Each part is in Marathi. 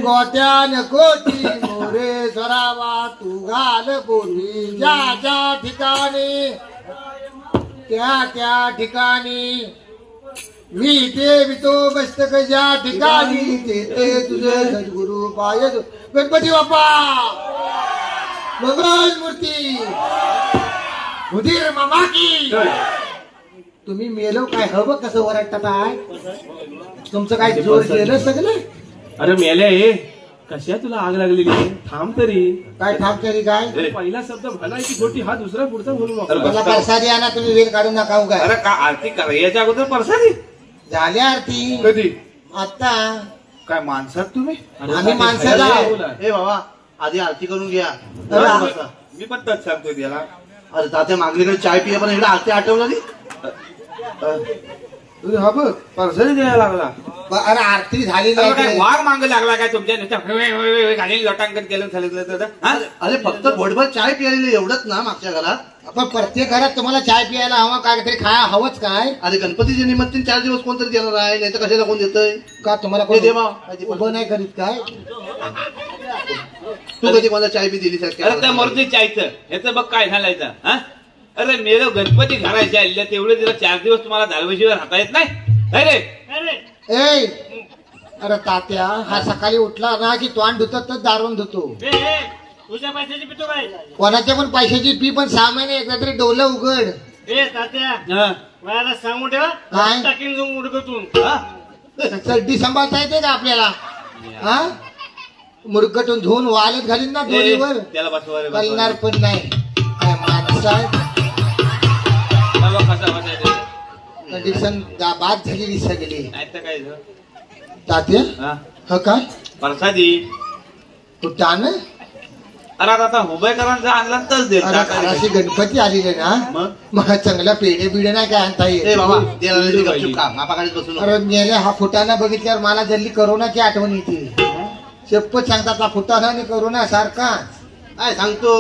गोट्यान कोटी मोरे सरावा तू घाल पोटी ज्या ज्या ठिकाणी त्या ठिकाणी मी ते वितो मस्तक ज्या ठिकाणी ते तुझे सद्गुरु पाय गणपती बाप्पा मंगल मूर्ती उदीर मामा की तुम्ही मेलो काय हवं कसं वरटतात आहे तुमचं काय जोर केलं सगळं अरे मेल्या हे कशा तुला आग लागलेली थांब तरी काय थांब तरी काय पहिला शब्द भलायची छोटी हा दुसरा पुढचा बोलू मला प्रसादी आणा तुम्ही वेळ काढून नका काय अरे का आरती करा याच्या अगोदर प्रसादी झाली आरती कधी आता काय माणसात तुम्ही आम्ही माणसाला ए बाबा आधी आरती करून घ्या मी पण तच सांगतोय त्याला अरे तात्या मागणीकडे चाय पिया पण इकडे आरती आठवलं नाही हा बघ प्रसादी द्यायला लागला अरे आरती झाली काय नाही वाघ मागे लागला काय तुमच्या घाली लोटांकन केलं सांगितलं अरे फक्त घोटभर चाय प्यायली एवढंच ना मागच्या घरात पण प्रत्येक घरात तुम्हाला चाय पियायला हवा काय तरी खाया हवंच काय अरे गणपतीच्या निमित्ताने 4 दिवस कोणतरी देणार आहे नाही तर कशाला कोण देतय का तुम्हाला हे देवा उभं नाही करीत काय तू कधी मला चाय बी दिली अरे त्या मर्दी चायचं ह्याचं बघ काय घालायचं हा अरे मेलो गणपती घालायच्या आल्या तेवढे तिला 4 दिवस तुम्हाला दालवशीवर राहता येत नाही अरे ए अरे तात्या हा सकाळी उठला ना की तोंड धुतो तर दारून धुतो तुझ्या पैशाची पितो काय कोणाच्या पण पैशाची पी पण 6 महिने एकदा तरी डोलं उघड ए तात्या मला सांगून ठेवा काय टाकीन जाऊन मुडकतून चड्डी सांभाळता येते का आपल्याला हा मुडकटून धुवून वालत घालीन ना दोरीवर त्याला बसवा कळणार पण नाही काय माणूस आहे कंडिशन बाद झालेली सगळी नाही तर काय तात्या हा काय प्रसादी कुठं आण अरे आता हुबेकरांचा आणला तरच दे अशी गणपती आलेले ना मग चांगल्या पेढे बिडे नाही काय आणता येत बाबा बसून अरे मेल्या हा फुटाणा बघितल्यावर मला जल्ली करोनाची आठवण येते शपथ सांगतात हा फुटाणा आणि करोना सारखा काय सांगतो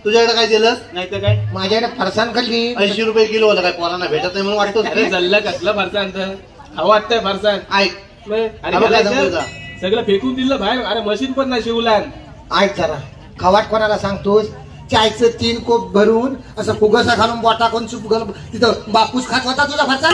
तुझ्याकडे काय दिलं नाही तर काय माझ्याकडे फरसाण खाल्ली 80 रुपये किलो होतं काय पोरांना भेटत नाही म्हणून वाटतो जल्ला कसलं फरसाण हवं वाटतंय फरसाण ऐक सगळं फेकून दिलं बाहेर अरे मशीन पण नाही शिवला ऐक जरा खवाट कोणाला सांगतोस चायचं 3 कोप भरून असं फुगसा घालून बोटा कोण चुप घालून तिथं बापूस खात होता तुझा फरसाण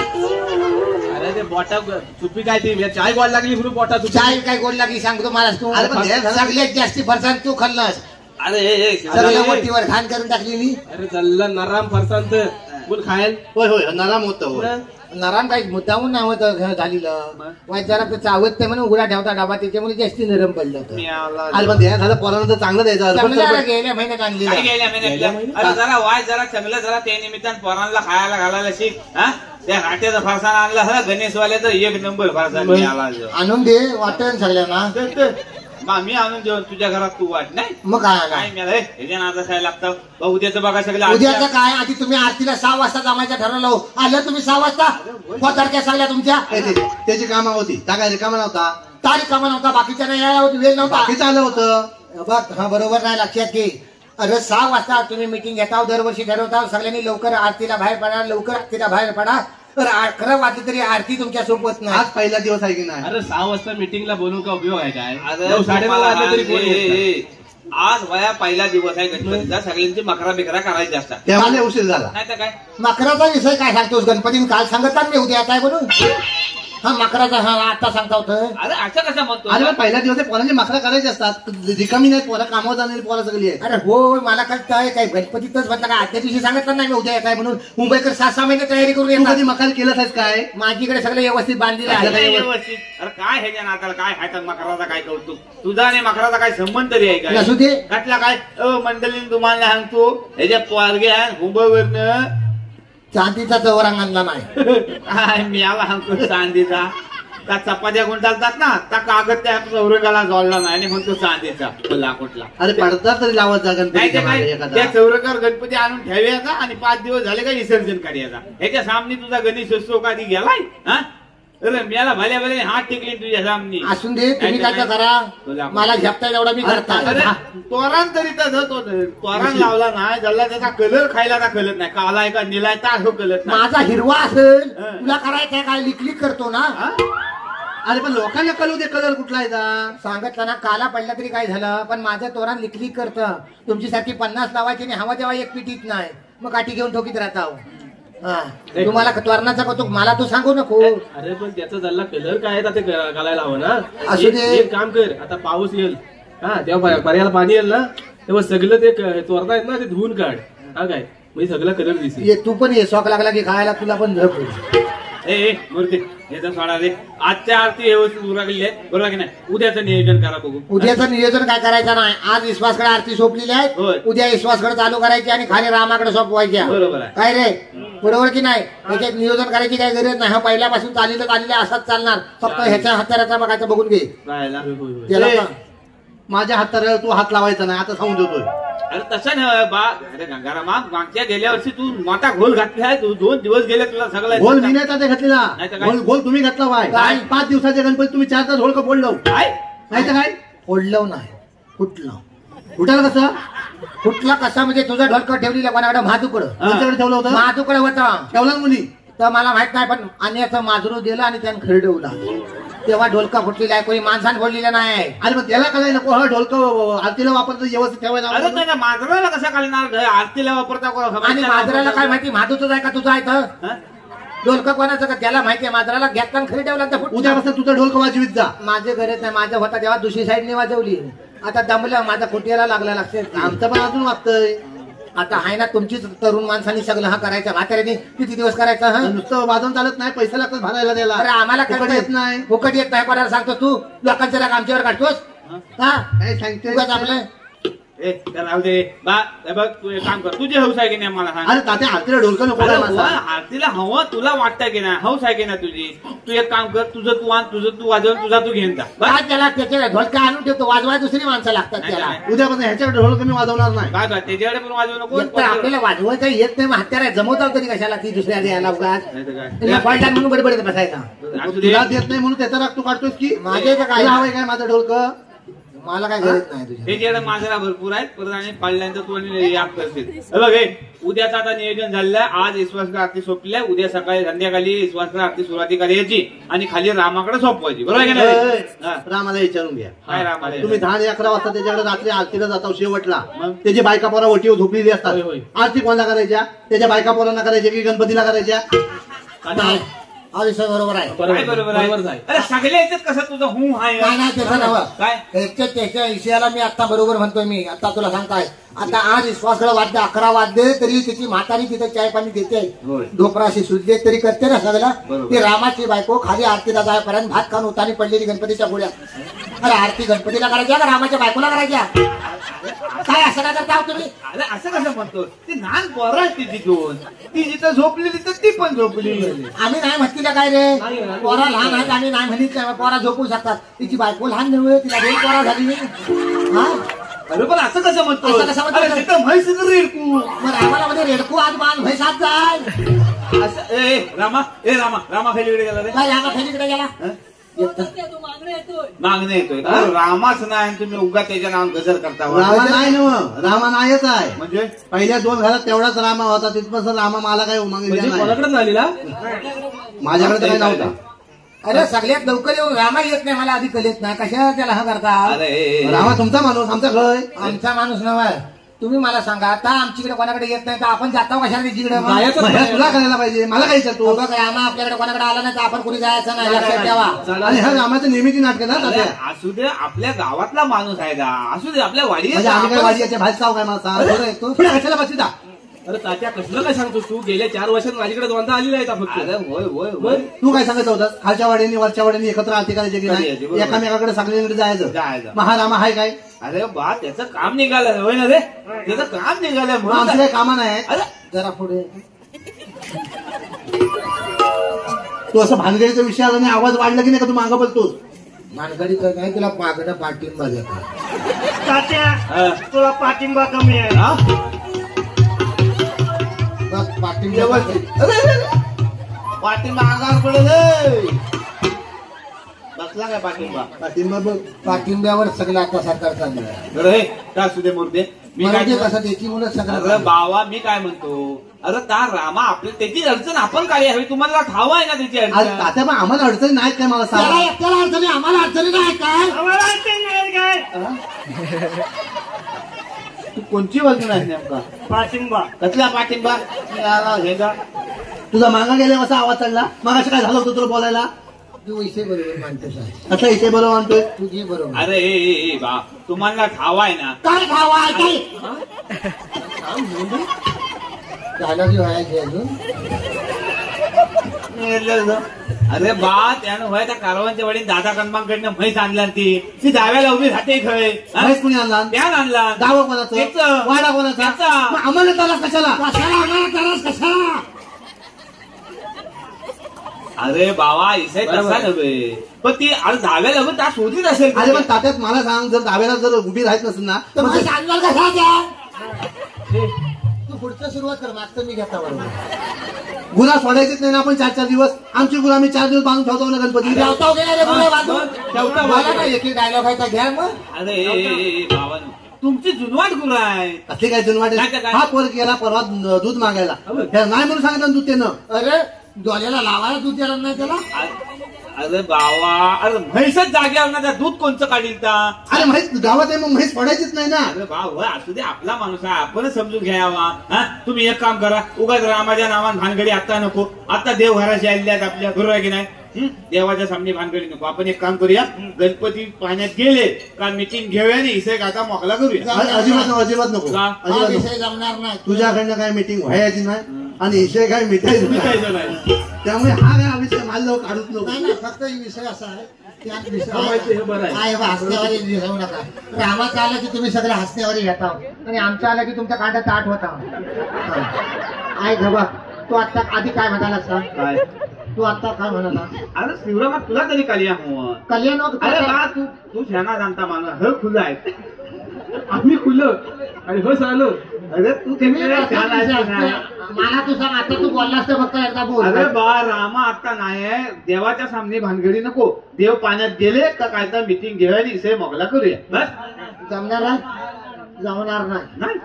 अरे ते बोटा चुपी काय ती चाय गोड लागली म्हणून बोटा चाय काय गोड लागली सांगतो मला तू सगळ्यात जास्ती फरसाण तू खाल्लास अरे सगळ्या वरतीवर घाण करून टाकलेली अरे जल्ला नराम फरसाण तर बोल खायल होय होय नराम होतं नराम काही मुद्दाहून नाही होत झालेलं वाईट जरा चावत नाही म्हणून उघडा ठेवता डाबा त्याच्यामुळे जास्ती नरम पडलं अरे पण द्या झालं पोरांना तर चांगलं द्यायचं गेल्या महिन्यात आणलेलं अरे जरा वाय जरा चांगलं जरा ते निमित्तानं पोरांना खायला घालायला शिक हा त्या हाट्याचा फरसाण आणला हा गणेशवाल्याचा 1 नंबर फरसाण मिळाला आणून दे वाटेल सगळ्यांना मी आणून देऊन तुझ्या घरात तू वाट नाही मग काय काय मिळालं ह्याच्या नाचा काय लागतं उद्याचं बघा सगळं उद्याचं काय आधी तुम्ही आरतीला 6 वाजता जमायचं ठरवलं आलं तुम्ही 6 वाजता पोतारक्या सगळ्या तुमच्या त्याची कामं होती काय रिकामा नव्हता तारीख कामा नव्हता बाकीच्या नाही यायला होती वेळ नव्हता बाकीचं आलं होतं बघ हा बरोबर नाही लक्षात घे अरे 6 वाजता तुम्ही मिटिंग घेता दरवर्षी ठरवता सगळ्यांनी लवकर आरतीला बाहेर पडा लवकर आरतीला बाहेर पडा तर 11 वाजली तरी आरती तुमच्या सोबत नाही आज पहिला दिवस आहे की नाही अरे 6 वाजता मिटिंगला बोलून का उपयोग आहे काय 9:30 वाजले तरी कोणी आज वया पहिला दिवस आहे गणपतीचा सगळ्यांची मकरा बिकरा करायची असतात त्यामुळे उशीर झाला नाही तर काय मकराचा विषय काय सांगतोस गणपतीने काल सांगतात मी उद्या काय म्हणून हा मकराचा हा आता सांगता होतं. अरे असं कसं म्हणतो अरे पण पहिल्या दिवस पोरांची मकरा करायची असतात, रिकामी नाही पोरा, कामावर जाणारी पोरा सगळी आहे. अरे हो मला काय काय गणपतीतच म्हटलं का आदल्या दिवशी सांगितलं नाही मी उद्या काय म्हणून. मुंबईकर 6-6 महिने तयारी करून तू येतात. कधी मकार केलं आहेस काय? माझीकडे सगळं व्यवस्थित बांधलेलं असं आहे. नाही व्यवस्थित. अरे काय ह्याच्या नाताला काय खायचं मकराचा काय कौतुक, तुझा आणि मकराचा काय संबंध तरी आहे असू काय? दे. घातला काय मंडळीने तुम्हाला सांगतो ह्याच्या पोरग्या मुंबईवरनं चांदीचा चौरंग आणला नाही. काय मी आला सांगतो चांदीचा. त्या चपात्या गुंडाळतात ना त्या कागद त्या चौरंगाला जोडला नाही आणि म्हणतो चांदीचा कुठला कुठला. अरे पडदा तरी लावत जा नाही गणपतीच्या ते मागे काय एखादा. त्या चौरंगावर गणपती आणून ठेवायचा आणि 5 दिवस झाले का विसर्जन करायचा. ह्याच्या सामने तुझा गणेशोत्सव कधी गेलाय हा? अरे मला भल्या भले हात टेकले तुझ्या सामने. असून दे तुम्ही काय तर करा, मला झेपता एवढा मी करता. अरे तोरण तरी तोरण लावला नाही ज्याला त्याचा कलर खायला कळत नाही, काला आहे का निलाय तर कळत नाही. माझा हिरवा असेल हा. तुला करायचंय काय लिकलिक करतो ना. हा? अरे पण लोकांना कळू दे कलर कुठला आहे का? सांगितलं ना काला पडला तरी काय झालं, पण माझं तोरण लिकलिक करतं. तुमच्यासाठी 50 लावायची आणि हवा तेव्हा एक पिटीत नाही, मग काठी घेऊन ठोकीत राहता. हा तुम्हाला तोरणाचा कौतुक मला तू सांगू नको. अरे पण त्याचा झाला कलर काय आहे ते घालायला हवं ना. असू दे. एक काम कर, आता पाऊस येईल हा तेव्हा पर्याला पाणी येईल ना, तेव्हा सगळं ते तोरणा आहेत ना ते धुवून काढ. हा काय म्हणजे सगळं कलर दिसेल. ये तू पण ये शॉक लागला की खायला तुला पण झोप होईल. ए मूर्ती ह्याचा सोडा रे. आजच्या आरती व्यवस्थित उरकलेली आहे बरोबर की नाही? उद्याचं नियोजन करा बघू. उद्याचं नियोजन काय करायचं नाही. आज विश्वासकडे आरती सोपलेली आहे, होय. उद्या विश्वासकडे चालू करायची आणि खाली रामाकडे सोपवायच्या. बरोबर आहे. काय रे बरोबर की नाही? त्याच्यात नियोजन करायची काही गरज नाही. हा पहिल्यापासून चाललेलं असाच चालणार. फक्त ह्याच्या हाताऱ्याचा बघायचं बघून घे. राहायला. त्याला ए, का? माझ्या हाताला तू हात लावायचा नाही आता सांगून देतोय. अरे तसं नाही बा. अरे गंगारामा मागच्या गेल्या वर्षी तू मोठा घोल घातली आहे. तू 2 दिवस गेले तुला सगळं गोल मी नाही का ते घातलेला, नाही तर काय? गोल तुम्ही घातला बाय. काय? 5 दिवसाचे गणपती तुम्ही 4 तास ढोलक फोडलो काय नाही तर काय? फोडलं नाही, फुटलं. उठाला कसं? फुटला कसा म्हणजे तुझं ढोलकं ठेवलेलं कोणाकडे? महादूकडं. तुमच्याकडे ठेवलं होतं? महादूकडे होता. ठेवला ना मुली? तर मला माहित नाही, पण अन्याचं माजरू दिलं आणि त्यानं खरडवला. तेव्हा ढोलका फुटलेला आहे, कोणी माणसाने फोडलेला नाही. अरे मग त्याला काय नको, हा ढोलक आरतीला वापरतो व्यवस्थित ठेवायला. अरे त्याच्या माजराला कसा घालणार? आरतीला वापरता कोण? आणि माजराला काय माहिती माधूच आहे का तुझा आहे तर? हा? ढोलका कोणाचं का त्याला माहितीये. माजराला घेतला खरी ठेवला तर फुटला. उद्यापासून तुझं ढोलक वाजवीत जा. माझे गरज नाही, माझं होता तेव्हा दुसरी साईडने वाजवली. आता दमलं, माझा कुटियाला लागला लागते. आमचं पण अजून वागतंय. आता आहे ना तुमचीच तरुण माणसांनी सगळं हा करायचं. म्हाताऱ्याने किती दिवस करायचं? हा नुसतं वाजवून चालत नाही, पैसे लागतात भरायला द्यायला. अरे आम्हाला फुकट करता येत नाही. फुकट येत नाही. कोणाला सांगतो तू? लोकांचं राग आमच्यावर काढतोस हा? काय सांगते? उगाच आपलं ए त्या राहू दे बा. हे बघ तू एक काम कर, तुझी हौस आहे की नाही मला सांग. अरे तात्या आरतीला ढोलक नको अरे काय वा, माणसा? आरतीला हवं तुला वाटतंय की नाही? हौस आहे की नाही तुझी? तू एक काम कर, तुझं तू आण, तुझं तू वाजव, तुझा तू घेऊन जा बस. काय त्याला त्याच्या ढोलका आणून ठेवतो, वाजवाय दुसरी माणसं लागतात नाही, त्याला. नाही. उद्यापासून ह्याच्याकडे ढोलक मी वाजवणार नाही. काय काय त्याच्याकडे पण वाजवू नको. एक तर आपल्याला वाजवायचं येत नाही, मग हत्यारा जमवता तरी कशाला ती दुसऱ्या द्यायला उगाच. नाही तर काय. त्याला पॉईंट म्हणून बडबडत बसायचा. असू दे. तुला देत नाही म्हणून त्याचा राग तू काढतोस की? माझे तर काय? तुला हवंय काय माझं ढोलक? मला काय गरज नाही तुझी. त्याच्याकडे माजरा भरपूर आहेत परत आणि पाळल्यानंतर तू आणि याद करशील. हे बघ हे उद्याचं आता नियोजन झालेलं आहे. आज विश्वासकर आरती सोपली आहे. उद्या सकाळी संध्याकाळी विश्वासकर आरती सुरुवाती करायची आणि खाली रामाकडे सोपवायची बरोबर आहे की नाही? हा. रामाला विचारून घ्या. काय रामाला? तुम्ही 10-11 वाजता त्याच्याकडे रात्री आरतीला जाता शेवटला. मग? त्याची बायका पोरा ओटीवर झोपलेली असतात. होय, होय. आरती कोणाला करायच्या? त्याच्या बायका पोरांना करायच्या की गणपतीला करायच्या? नाही, हा विषय बरोबर आहे. काय बरोबर बरोबर आहे? अरे सगळ्या याच्यात कसं तुझं हू आहे? नाही नाही त्याचं नाव काय? त्याच्या विषयाला मी आता बरोबर म्हणतोय. मी आता तुला सांगताय, आता आज विश्वासकडे वाद्य 11 वाद्य तरी त्याची म्हातारी तिथे चाय पाणी देते. होय. ढोपराशी सुजले तरी करते ना सगळ्या. बरोबर. ती रामाची बायको खाली आरतीला जायपर्यंत भात खाऊन उतानी पडलेली गणपतीच्या पुढ्या. अरे आरती गणपतीला करायच्या का रामाच्या बायकोला करायच्या? काय असं काय करता तुम्ही? अरे असं कसं म्हणतो? ती लहान पोरं आहे तिची दोन. ती जिथं झोपलेली तर ती पण झोपलेली. आम्ही नाही म्हणतीला काय रे? पोरा लहान आहेत, आम्ही नाही म्हणत नाही. पोरा झोपू शकतात. तिची बायको लहान नव्हे, तिला 2 पोरा झाली नाही. हा अरे पण असं कसं म्हणतो? असं कसं म्हणतो? अरे तिथं म्हैस रेडकू. मग रामाला मध्ये रेडकू आज बांध म्हैसात जाय. असं रामा खालीकडे गेला रे. काय रामा खेळीकडे गेला? मागणं येतोय का? रामाच नाही तुम्ही उगा त्याच्या नावात गजर करता वा. रामा नाही ना, रामा नाहीच आहे. म्हणजे पहिल्या 2 घरात तेवढाच रामा होता. तिथपासून रामा मला काही म्हणजे नाही. कोणाकडे झालेला? माझ्याकडे तर काही नव्हता. अरे सगळ्यात लवकर येऊन रामा येत नाही, मला आधी कळत नाही. कशा त्याला हा करता? अरे रामा तुमचा माणूस, आमचा घर. आमचा माणूस नव्हे. तुम्ही मला सांगा आता आमच्याकडे कोणाकडे येत नाही तर आपण जातो कशाला तिच्याकडे जायचं मग हे तुला करायला पाहिजे मला काय विचारतो बघ रामा आपल्याकडे कोणाकडे आला नाही तर आपण कुणी जायचं नाही लक्षात ठेवा. आणि ह्या रामाचं नेहमीची नाटक ना अरे, तात्या. असू दे आपल्या गावातला माणूस आहे का असू दे आपल्या म्हणजे आम्ही काय वाडी वाडियाच्या भाजी खाऊ काय मला सांग बरं आहे तो. पुढे कशाला बसली जा. अरे तात्या कसलं काय सांगतो तू गेल्या 4 वर्षात माझ्याकडे दोनदा आलेला आहे फक्त. अरे होय होय होय तू काय सांगत होतास खालच्या वाड्यानी वरच्या वाड्यानी एकत्र आरती करायची की नाही करायची, बरोबर. एकामेकाकडे सगळ्यांकडे जायचं जायचं. महारामा हाय काय अरे बा त्याचं काम निघालं होय ना रे त्याचं काम निघालं मग आमचं काही कामा नाही अरे जरा पुढे तू असं भानगडीचा विषय आला नाही आवाज वाढला की नाही का तू मागं बोलतोस मानगडी काय तुला मागणं पाठिंबा देतो. तात्या तुला पाठिंबा कमी आहे. हा? बघ पाठिंबा व्यवस्थित. अरे, अरे, अरे. पाठिंबा अंगावर पडेल हे. बसला काय पाठिंबा पाठिंबा बघ पाठिंब्यावर सगळं आता सरकार चाललं आहे. बरं हे का असू दे मूर्ते मी काय म्हणजे कसं त्याची मुलं सगळं अरे बावा मी काय म्हणतो अरे ता रामा आपली त्याची अडचण आपण काढी हवी तुम्हाला ठाव आहे ना त्याची आज अडचण तात्या पण आम्हाला अडचणी नाहीत काय मला त्याला सांग एकट्याला अडचणी आम्हाला अडचणी नाही काय आम्हाला अडचण नाही काय तू कोणची बाजू आहे नेमका पाठिंबा कसला पाठिंबा हे का तुझा मागा गेल्या कसा आवाज चढला मग असं काय झालं होतं तुला बोलायला तू विषय बरोबर मानतोस आहे. आता इथे बरोबर म्हणतोय तुझी बरोबर अरे ए बा तुम्हाला ठाव आहे ना काय खावा आहे काय डायलॉग व्हायचे अजून अरे बा त्यानं होय त्या कारवांच्या वडील दादा कनबांकडनं म्हैस आणला ती दाव्याला उभी राहते खय महेश कुणी आणला त्यानं आणला गाव कोणाचं त्याचं. वाडा कोणाचा त्याचा. मग आम्हाला त्याला कशाला कशाला आम्हाला त्रास कशाला अरे बाबा इसाई तसा नव्हे पण ती अरे दाव्याला उभी त्या शोधीत असेल अरे पण तात्यात मला सांग जर दाव्याला जर उभी राहत नसेल ना तर मग मला ते- सांगणार कशा द्या तू पुढचं सुरुवात कर मागचं मी घेता बरोबर गुन्हा सोडायचेच नाही ना आपण 4-4 दिवस आमची गुन्हा आम्ही 4 दिवस बांधून ठेवतो ना गणपती ठेवता गेला रे मुलं बांधून. ठेवता मला काय एक डायलॉग आहे का घ्या मग अरे बाबांनो तुमची जुनवाट गुरु आहे असले काय जण नाही तर काय? हा पोर गेला परवा दूध मागायला हे नाही म्हणून सांगितलं ना दूध त्यानं अरे डोल्याला लावायला दूध द्यायला नाही त्याला अरे बाबा अरे म्हैसच जाग्यावर ना त्या दूध कोणचं काढील का अरे म्हैस गावात आहे मग म्हैस पडायचीच नाही ना अरे बाबा असू दे आपला माणूस आहे आपणच समजून घ्यावा हा तुम्ही एक काम करा उगाच रामाच्या नावान भानगडी आता नको आता देव घराशी आलेल्या आहेत आपल्या बरोबर आहे की नाही देवाच्या सामने भानगडी नको आपण एक काम करूया गणपती पाण्यात गेले का मीटिंग घेऊया आणि इसे आता मोकला करूया अजिबात नको अजिबात नको का? हा अजिबात नको विषय जमणार नाही तुझ्याकडनं काय मीटिंग व्हायची नाही आणि विषय काय मिठायचं नाही मिटायचं नाही. त्यामुळे हा काय विषय माझं काढूच नको नाही नाही फक्त ही विषय असा आहे त्यात विषय हा, माहिती आहे, बरं आहे. आहे बा, हसण्यावारी घेऊ नका रामाचं आलं की तुम्ही सगळे हसण्यावारी घेता आणि आमचं आलं की तुमच्या कांड्यात ताट होता आहे घबा तू आता आधी काय म्हणाला सांग काय तू आता काय म्हणाला अरे शिवरामा तुला तरी कलिया हो कल्याण अरे बा तू शाना जाणता माणूस ह खुला आहे आम्ही खुलं आणि बस आलो. अरे तू तुम्ही तिकडे छान आहेस की नाही? मला तू सांग आता तू बोललास तर फक्त एकदा बोल अरे बा रामा आता नाही आहे देवाच्या सामने भानगडी नको देव पाण्यात गेले का काय तर मिटिंग घेऊया आणि इसे मोकला करूया बस जमणार आहे जमणार नाही नाही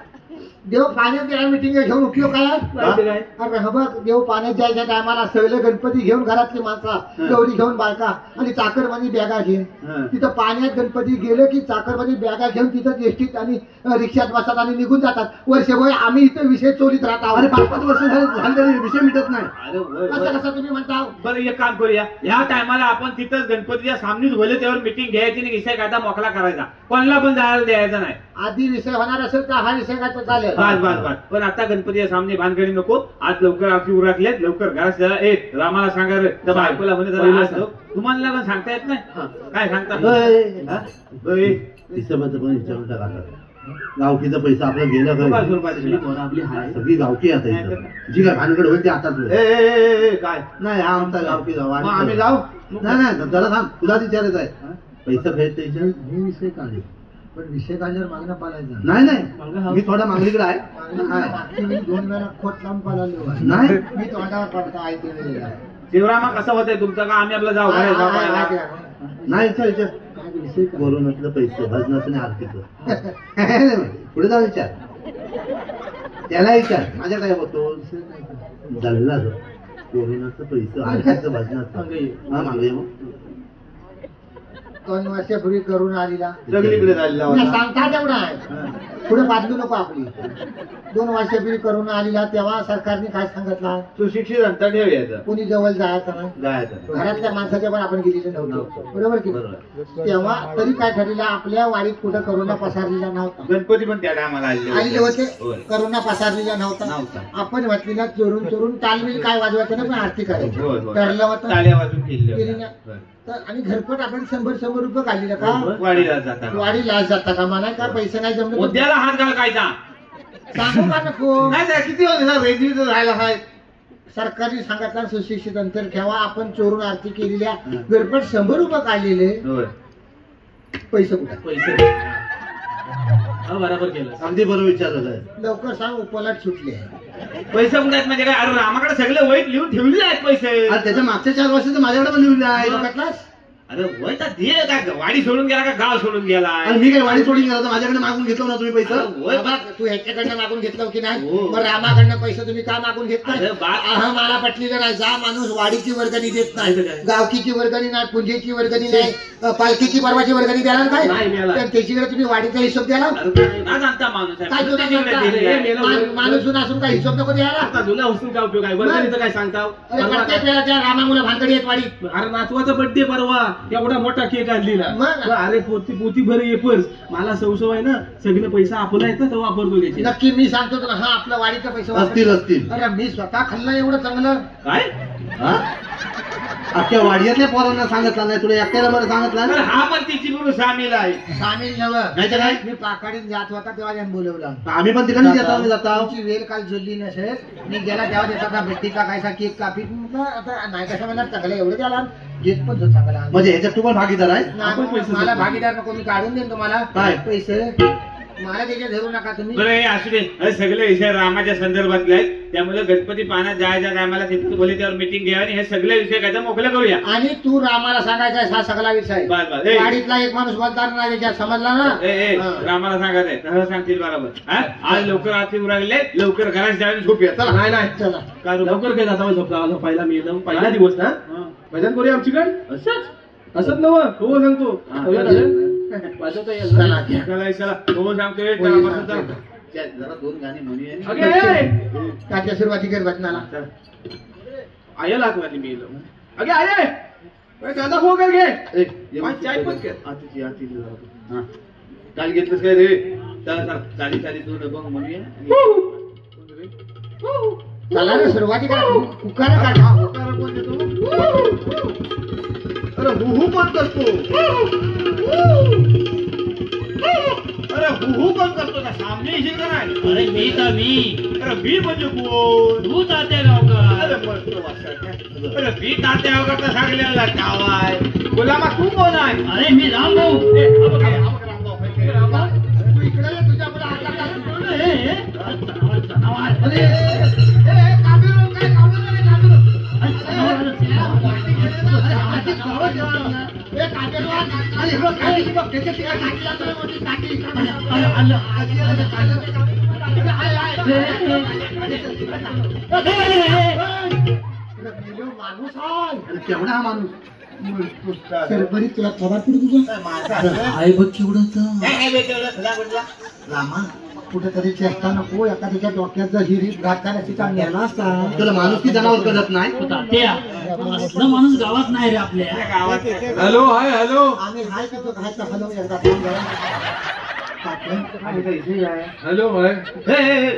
देव पाण्यात गेला मिटिंग घेऊन उपयोग काय माहिती काय? अरे हा बघ देव पाण्यात जायच्या टायमाला सगळे गणपती घेऊन घरातली माणसं गौरी घेऊन बायका आणि चाकरमानी बॅगा घेऊन हं. तिथं पाण्यात गणपती गेले की चाकरमानी बॅगा घेऊन तिथं एसटीत आणि रिक्षात बसतात आणि निघून जातात वर्षभर आम्ही इथे विषय चोरीत राहत अरे आहोत 5-5 वर्ष झाली तरी विषय मिटत नाही अरे होय, कसं होय. कसं तुम्ही म्हणता बरं एक काम करूया ह्या टायमाला आपण तिथंच गणपतीच्या सामनेच बोलले त्यावर मिटिंग घ्यायची आणि विषय काय मोकला करायचा कोणाला पण जायला द्यायचा नाही आधी विषय होणार असेल तर हा विषय काय तो चालेल बस बस बस पण आता गणपतीच्या सामने भानगडी नको आज लवकर आरती उरकलेत लवकर घरात चला. ए रामाला सांगा रे त्या बायकोला म्हणे जरा आज जाऊ. तुम्हाला पण सांगता येत नाही काय सांगता हा? होय. हिशोबाचं पण विचारून टाका गावकीचा पैसा आपला गेला रुपये, रुपये. काय आपली हाय सगळी गावकी आता इथं. जी काय भानगड होईल ते आताच होईल. ए, ए, ए, ए, काय नाही हा आमचा गावकी गाव मग आम्ही जाऊ नाही नाही जरा थांब तुला विचारायचं आहे पैसा भेट त्याच्या हे विषय काढे पण विषय काढल्यावर मागणं पालायचं नाही नाही मी थोडा मागणीकडे आहे मागच्या वेळी 2 वेळा खोट लावून पालालो नाही मी तोंडावर पडतो ऐकते वेळेला शिवरामा कसं होतंय तुमचं का आम्ही आपलं जाऊ घरी जाऊ बाहेर. नाही विचार विचार काय विषय काय? कोरोनातलं पैसे भजनाचं आणि आरतीचं पुढे जाऊ विचार त्याला विचार माझ्या काय बघतो झालेला कोरोनाचं पैसे आरतीचं भजनाचं हा मागे मग 2 वर्षापूर्वी करून आलेला सगळीकडे झालेला तुला होता. सांगता तेवढा आहे पुढे बाजू नको आपली 2 वर्षापूर्वी करून आलेला तेव्हा सरकारने काय सांगितलं सुशिक्षित अंतर ठेव यायचं कोणी जवळ जायचं नाही जायचं घरातल्या माणसाच्या पण आपण गेलेलं नव्हतं बरोबर की बरोबर. तेव्हा तरी काय ठरलेलं आपल्या वाडीत कुठं करोना पसरलेला नव्हता गणपती पण त्या टायमाला आलेले होते होय. करोना पसरलेला नव्हता नव्हता. आपण म्हटलेला चोरून चोरून तालमील काय वाजवायचं ना पण आरती करायची होय, होय. ठरलं होतं टाळ्या वाजून केली केली ना. तर आणि घरपट आपण 100 रुपये काढलेलं का वाडीला जाताना वाडीला जाता का म्हणा का पैसे नाही जमले मुद्द्याला हात घालकायचा सांगू का नको नाही तर किती होते रेल्वे राहायला आहे सरकारने सांगितलं सुशिक्षित अंतर ठेवा आपण चोरून आरती केलेल्या घरपट 100 रुपये काढलेले होय. पैसे कुठे पैसे हा बरोबर केलं. अगदी बरोबर विचारलं आहे. लवकर सांग उपलाट सुटले पैसे कुठे आहेत म्हणजे काय अरे रामाकडे सगळे वहीत लिहून ठेवले आहेत पैसे आणि त्याच्या मागच्या 4 वर्षाचं माझ्याकडे पण लिहिलं आहे बघितलास? अरे वय तर दे काय वाडी सोडून गेला का गाव सोडून गेला आणि मी काय वाडी सोडून गेला तर माझ्याकडे मागून घेतलं ना तुम्ही पैसा वय बाबा, तू ह्याच्याकडनं मागून घेतलं की नाही हो. मग रामाकडनं पैसे तुम्ही का मागून घेत नाही अरे बा- हा मला पटलेलं नाही जा माणूस वाडीची वर्गणी देत नाही नाही तर काय? गावकीची वर्गणी नाही पुंजेची वर्गणी नाही पालखीची परवाची वर्गणी द्याला काय नाही द्यायला. तर त्याच्याकडे तुम्ही वाडीचा हिशोब द्याला ना जाणता माणूस आहे. काय तुला प्रत्येकाकडे सांगता? दिलेलं आहे. माणूस असून काय हिशोब नको द्यायला आता जुन्या वस्तू काय उपयोग आहे वर्गणीचं काय सांगता अरे प्रत्येक वेळेला त्या रामामुळे भानगडी येत वाडीत अरे नातवाचा बर्थडे परवा एवढा मोठा केक आणलेला मग? अरे पोती भर येपर्स मला सवसव आहे ना सगळे पैसा आपला येतं तर वापरतो त्याचे नक्की मी सांगतो तुला हा आपला वाडीचा पैसा असतील वापर. असतील अरे मी स्वतः खाल्लं एवढं चांगलं काय हा? अख्ख्या वाडियातल्या पोरांना सांगितलं नाही तुला एकट्याला बरं सांगितलं तर ना हा पण तिची गुरु सामील आहे सामील नवं नाही तर काय? मी पाकाडीत जात होता तेव्हा त्यानं बोलवलं आम्ही पण तिकडे येतो जाता तुमची वेळ काल जुळली नसेल मी गेला तेव्हा त्याचा भेटीचा कायसा केक कापी म्हटलं, आता नाही कसं म्हणणार चांगलं एवढं त्याला घेत पण तो चांगला म्हणजे ह्याच्यात तू पण भागीदार आहे नाही, आपण पैसे मला देतो. भागीदार नको मी काढून देईन तुम्हाला काय? पैसे मला त्याच्या धरू नका तुम्ही बरं हे असू दे हे सगळे विषय रामाच्या संदर्भातले आहेत त्यामुळे गणपती पाहण्यात जायच्या टायमाला तिथे बोले त्यावर मिटिंग घ्या आणि हे सगळे विषय काय मोकळे करूया आणि तू रामाला सांगायचा हा सगळा विषय बस बस ए, गाडीतला एक माणूस बोलताना नाही त्याच्यात समजला ना ए, हा. रामाला सांगायचंय तसं सांगतील बरोबर हा? आज लवकर आरती उरागले लवकर घरात जाऊन झोपूया चला नाही नाही चला का रू? लवकर काय जाता झोपला पहिला मी येलो पहिला दिवस ना हा. भजन करूया आमच्याकडे असंच असत नव हो सांगतो हा. करूया भजन? वाजवता येईल ना? चला घ्या. चला चला हो सांगतोय होय, चला, बसा, सांगतोय. चला. त्या जरा 2 गाणी म्हणूया अगे, ए! काच्या सुरुवाती कर भजनाला आया लागवाली मी येलो अगे आये दादा हो कर घे ए, ये पाच चाय पण कर. आतीची हा. काल घेतलंस काय रे चला चला चाली चाली 2 बघ म्हणूया चला रे सुरुवाती करा कुकार काढा अरे हुहू पण करतो अरे हुहू पण करतो ना सामने येशील का नाही अरे मी तर मी अरे मी म्हणजे कोण तू तात्या गावकर अरे मस्त वाटतं. अरे मी तात्या वगैरे सांगलेला नाव आहे गुलामा तू कोण आहे अरे मी रामभाऊ ए, अबक आहे, अबक रामभाऊ आहे. ए, रामभाऊ. तू इकडे ये, तुझ्या पुढे हात टाक. अरे काबीर काय काबीर नाही, काबीर. ए, काबीर वाट. अरे, बघ, काठी, बघ, त्याच्यात त्या काठीला तुला मोठी काठी. माणूस आहे. आणि केवढा हा माणूस सरपरी तुला खबर पडली तुझं आहे बघ केवढं होतं. काय आहे बे तेवढं सदागुटला? रामा कुठेतरी चेष्टा नको एखाद्याच्या डोक्यात जर हिरीत घातला तिचा नेला असता त्याला माणूस की जनावर करत नाही तात्या असला माणूस गावात नाही रे आपल्या त्या गावात हॅलो हाय हॅलो आम्ही हाय का तो घायचा हॅलो एकदा फोन करा. तात्या, आम्ही काही इथे आहे. हॅलो हाय हे, हे, हे.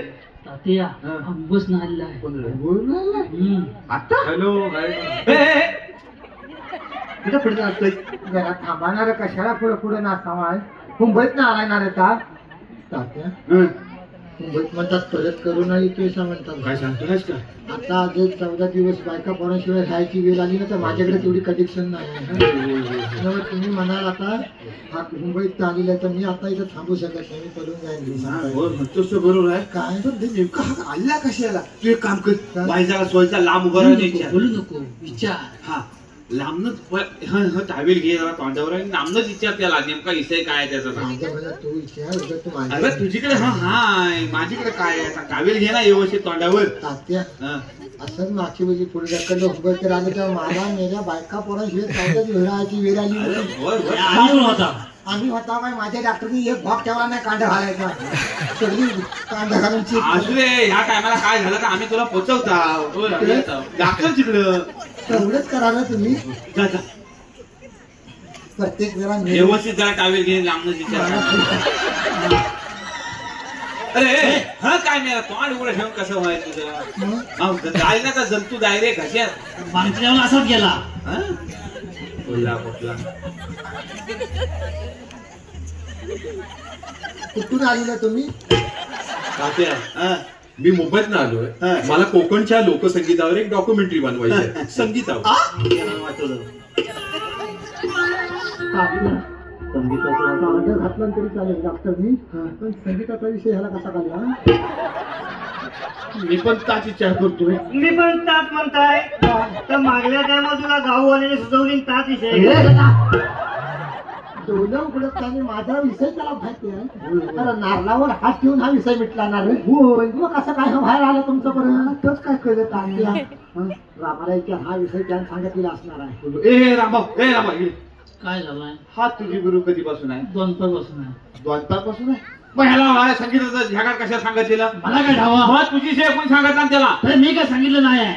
तात्या अंबूस नाला आहे बोलू लागला. आता हॅलो हाय हे, हे, हे. कुठं पुढे जातोय जरा थांबणार कशाला पुढे पुढे नाचावा आहे मुंबईत ना आलाय ना रे तात्या मुंबईत म्हणतात परत करू नये केसा म्हणतात काय सांगतोस का आता आज 14 दिवस बायका पोराशिवाय राहायची वेळ आली ना तर माझ्याकडे तेवढी कनेक्शन नाही आहे. त्यामुळे तुम्ही म्हणाल आता हा मुंबईत आलेला आहे तर मी आता इथं थांबू शकत नाही मी पडून जाईल हो म्हणतोस तो बरोबर आहे काय पण ते नेमका हा आला कशाला तू एक काम कर बाईजाला सोयचा लांब उभा राहून विचार बोलू नको विचार हा लांबनच टावेल घे जरा तोंडावर आणि लांबनच विचार त्याला नेमका विषय काय आहे त्याचा माझ्या मनात तू विचार उगाच तू अरे माझ्या तुझीकडे हाय माझ्याकडे काय आहे टावेल घे ना व्यवस्थित तोंडावर तात्या हा. असंच मागची वेळी पुढे ढकललं उभं तर आलं तेव्हा मला मेल्या बायका पोरांशिवाय चावत्याच वेळाची वेळ आली होती. होय, होय. आम्ही पण होता. आम्ही होता काय माझ्या डॉक्टरनी एक भाग ठेवला नाही कांदा घालायचा सगळी कांदा घालून चीक असू दे ह्या टायमाला काय झालं का आम्ही तुला पोचवता डॉक्टर तिकडं तेवढंच करा ना तुम्ही जा, जा. प्रत्येक वेळा व्यवस्थित जरा टावेल घे लांबनच विचार अरे हा काय नाही तोंड उघडं ठेवून कसं व्हायचं तुझं जायला का जंतू डायरेक्ट घशात माणसाला असाच गेला. हा? बोलला कुठला कुठून आलेला तुम्ही तात्या, हा. मी मुंबईत आलोय. हा. मला कोकणच्या लोकसंगीतावर एक डॉक्युमेंटरी बनवायची आहे. संगीतावर. वाटलं संगीताचं कांदा घातला तरी चालेल डॉक्टरनी पण संगीताचा विषय ह्याला कसा काढला मी पण ताच विचार करतोय मी पण ताच म्हणताय तर मागल्या टायमाला तुला गाववाल्याने सुचवली ताच विषय. डोलं उघडत त्याने माझा विषय त्याला माहिती आहे तर नारळावर हात ठेवून हा विषय मिटला ना रे होय मग कसं काय बाहेर आलं तुमचं बरं तोच काय कळलं तात्या रामारायच्या हा विषय त्याने सांगितलेला असणार आहे. ए रामभाऊ ए रामभाऊ इकडे. काय झालंय? हा तुझी गुरु कधीपासून आहे 2 तास बसून आहे. 2 तासपासून आहे मग ह्याला संगीताचा झगाड कशा सांगितलेला मला काय ठावा? मग तुझी शे कोण सांगत ना त्याला अरे मी काय सांगितलं नाही आहे.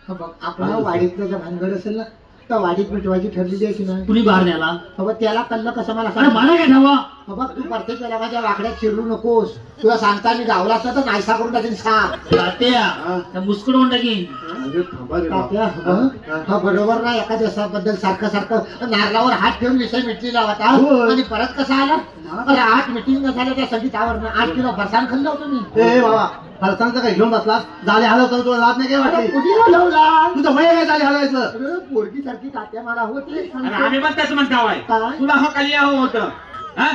हा बघ आपला वाडीतलं जर भानगड असेल ना तर वाडीत मिटवायची ठरलेली अशी नाही कुणी बाहेर न्याला? बाबा त्याला कळलं कसं मला अरे सांग मला काय ठावा? बाबा तू प्रत्येक वेळेला माझ्या वाकड्यात चिरडू नकोस तुला सांगता मी गावला असता तर नाहीसा करून टाकेन सांग तात्या मुस्कुड होऊन टाकीन. अरे थांबा रे तात्या हा बरोबर ना एका दिवसाबद्दल सारखं सारखं नारळावर हात ठेवून विषय मिटलेला होता आणि परत कसा आला अरे 8 मिटिंग झाल्या त्या संगीतावर 8 किलो फरसाण खाल्लं होतं मी. ए बाबा फरसांचं काय घेऊन बसला झाले हलवतो तुला लाभ नाही काय अरे वाटली कुठे हलवला तुझं वय काय झाले हलवायचं अरे पोरगी सारखी तात्या मला होते अरे आम्ही पण त्याच म्हणतावाय काय? तुला हा खाली यावं होतं हा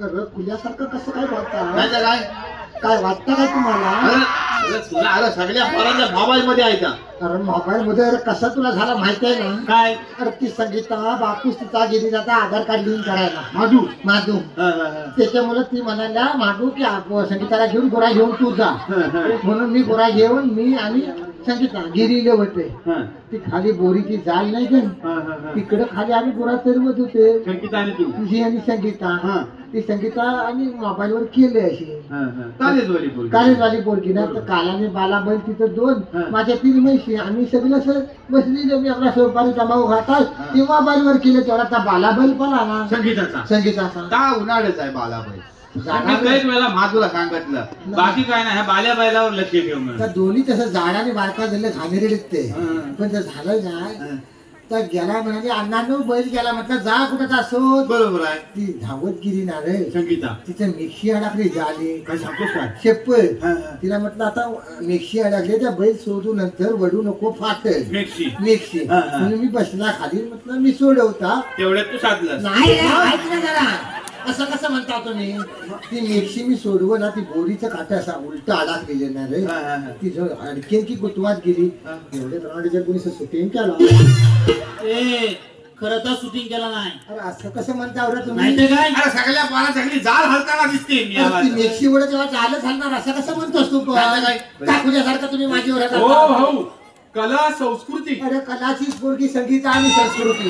अरे खुल्यासारखं कसं काय बोलता नाही तर काय काय वाटतं काय तुम्हाला अरे तुला अरे सगळ्या पोरांच्या मोबाईल मध्ये आहे का अरे मोबाईल मध्ये अरे कसं तुला झाला माहिती आहे ना काय अरे ती संगीता बापूस तिचा गेली जाता आधार कार्ड लिंक करायला माधू माधू त्याच्यामुळे ती म्हणाल्या माधू की संगीताला घेऊन गोरा घेऊन तू जा म्हणून मी गोरा घेऊन मी आणि संगीता गिरीले होते ती खाली बोरीची जाल नाही का तिकडे खाली आम्ही गोरा फिरवत होते संगीता आणि तू तुझी आणि संगीता ती संगीता आणि मोबाईल वर केले अशी चालेल बोली कालेजवाली पोरगी ना तर कालाने बाला बैल तिथं 2 माझ्या 3 म्हशी आम्ही सगळं असं बसली मी आपला सोपारी जमाव घातात ती मोबाईल वर केले तेवढा त्या बाला बैल पण आला संगीताचा संगीताचा का उन्हाळ्याच आहे बालाबाई काही वेळेला माधूला सांगितलं बाकी काय नाही ह्या बाल्या बैलावर लक्ष ठेवून त्या दोन्ही तसं झाडाने बारका झाले घाणेरे दिसते पण ते झालं नाही तर गेला म्हणाले अण्णांनो बैल गेला म्हटलं जा कुठं असो बरोबर आहे ती धावत गेली ना रे संगीता तिचं मिक्सी अडकली झाली काय सांगतोस काय शेप्पल तिला म्हटलं आता मिक्सी अडकली त्या बैल सोडू नंतर वडू नको फाटेल मिक्सी म्हणून मी बसला खाली म्हटलं मी सोडवता तेवढ्यात तू साधलं नाही रे, ऐक ना जरा असं कसं म्हणता तुम्ही ती मिक्सी मी सोडव ना ती बोरीचं काटा असा उलट अडकलेले ना रे ती जो अडकेन की गुतवात गेली एवढे रांडीच्या कोणी सुटिंग केला ए खरं तर शूटिंग केला नाही. अरे असं कसं म्हणता बरं तुम्ही माहितीये काय? अरे सगळ्या पाला सगळी जाल हलताना दिसते मी अरे ती मिक्सी वर जेव्हा झालं झालं असं कसं म्हणतोस तू काय? टाकूच्यासारखं तुम्ही माझी ओरडा हो करता. भाऊ कला संस्कृती अरे कलाचीच पोरगी संगीत आणि संस्कृती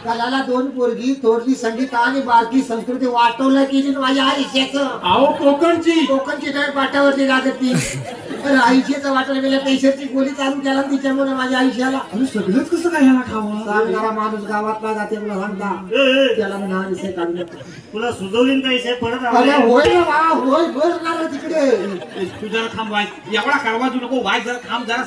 कलाला 2 पोरगी थोरली संगीत आणि बारकी संस्कृती वाटवलं की माझ्या आयुष्याचं अहो कोकणची कोकणची टाईप पाट्यावरती लागत ती अरे आयुष्याचं वाटलं गेल्या पैशाची गोळी चालू केला तिच्यामुळे माझ्या आयुष्याला सगळंच कसं काय ह्याला खावं सांगणारा माणूस गावातला जाते मला सांगता त्याला मी हा विषय काढू नका तुला सुचवली काही विषय पडत अरे आला. होय ना वा होय बरणार तिकडे तू जरा थांब वाय एवढा कारवा तू नको वाय जरा थांब जरा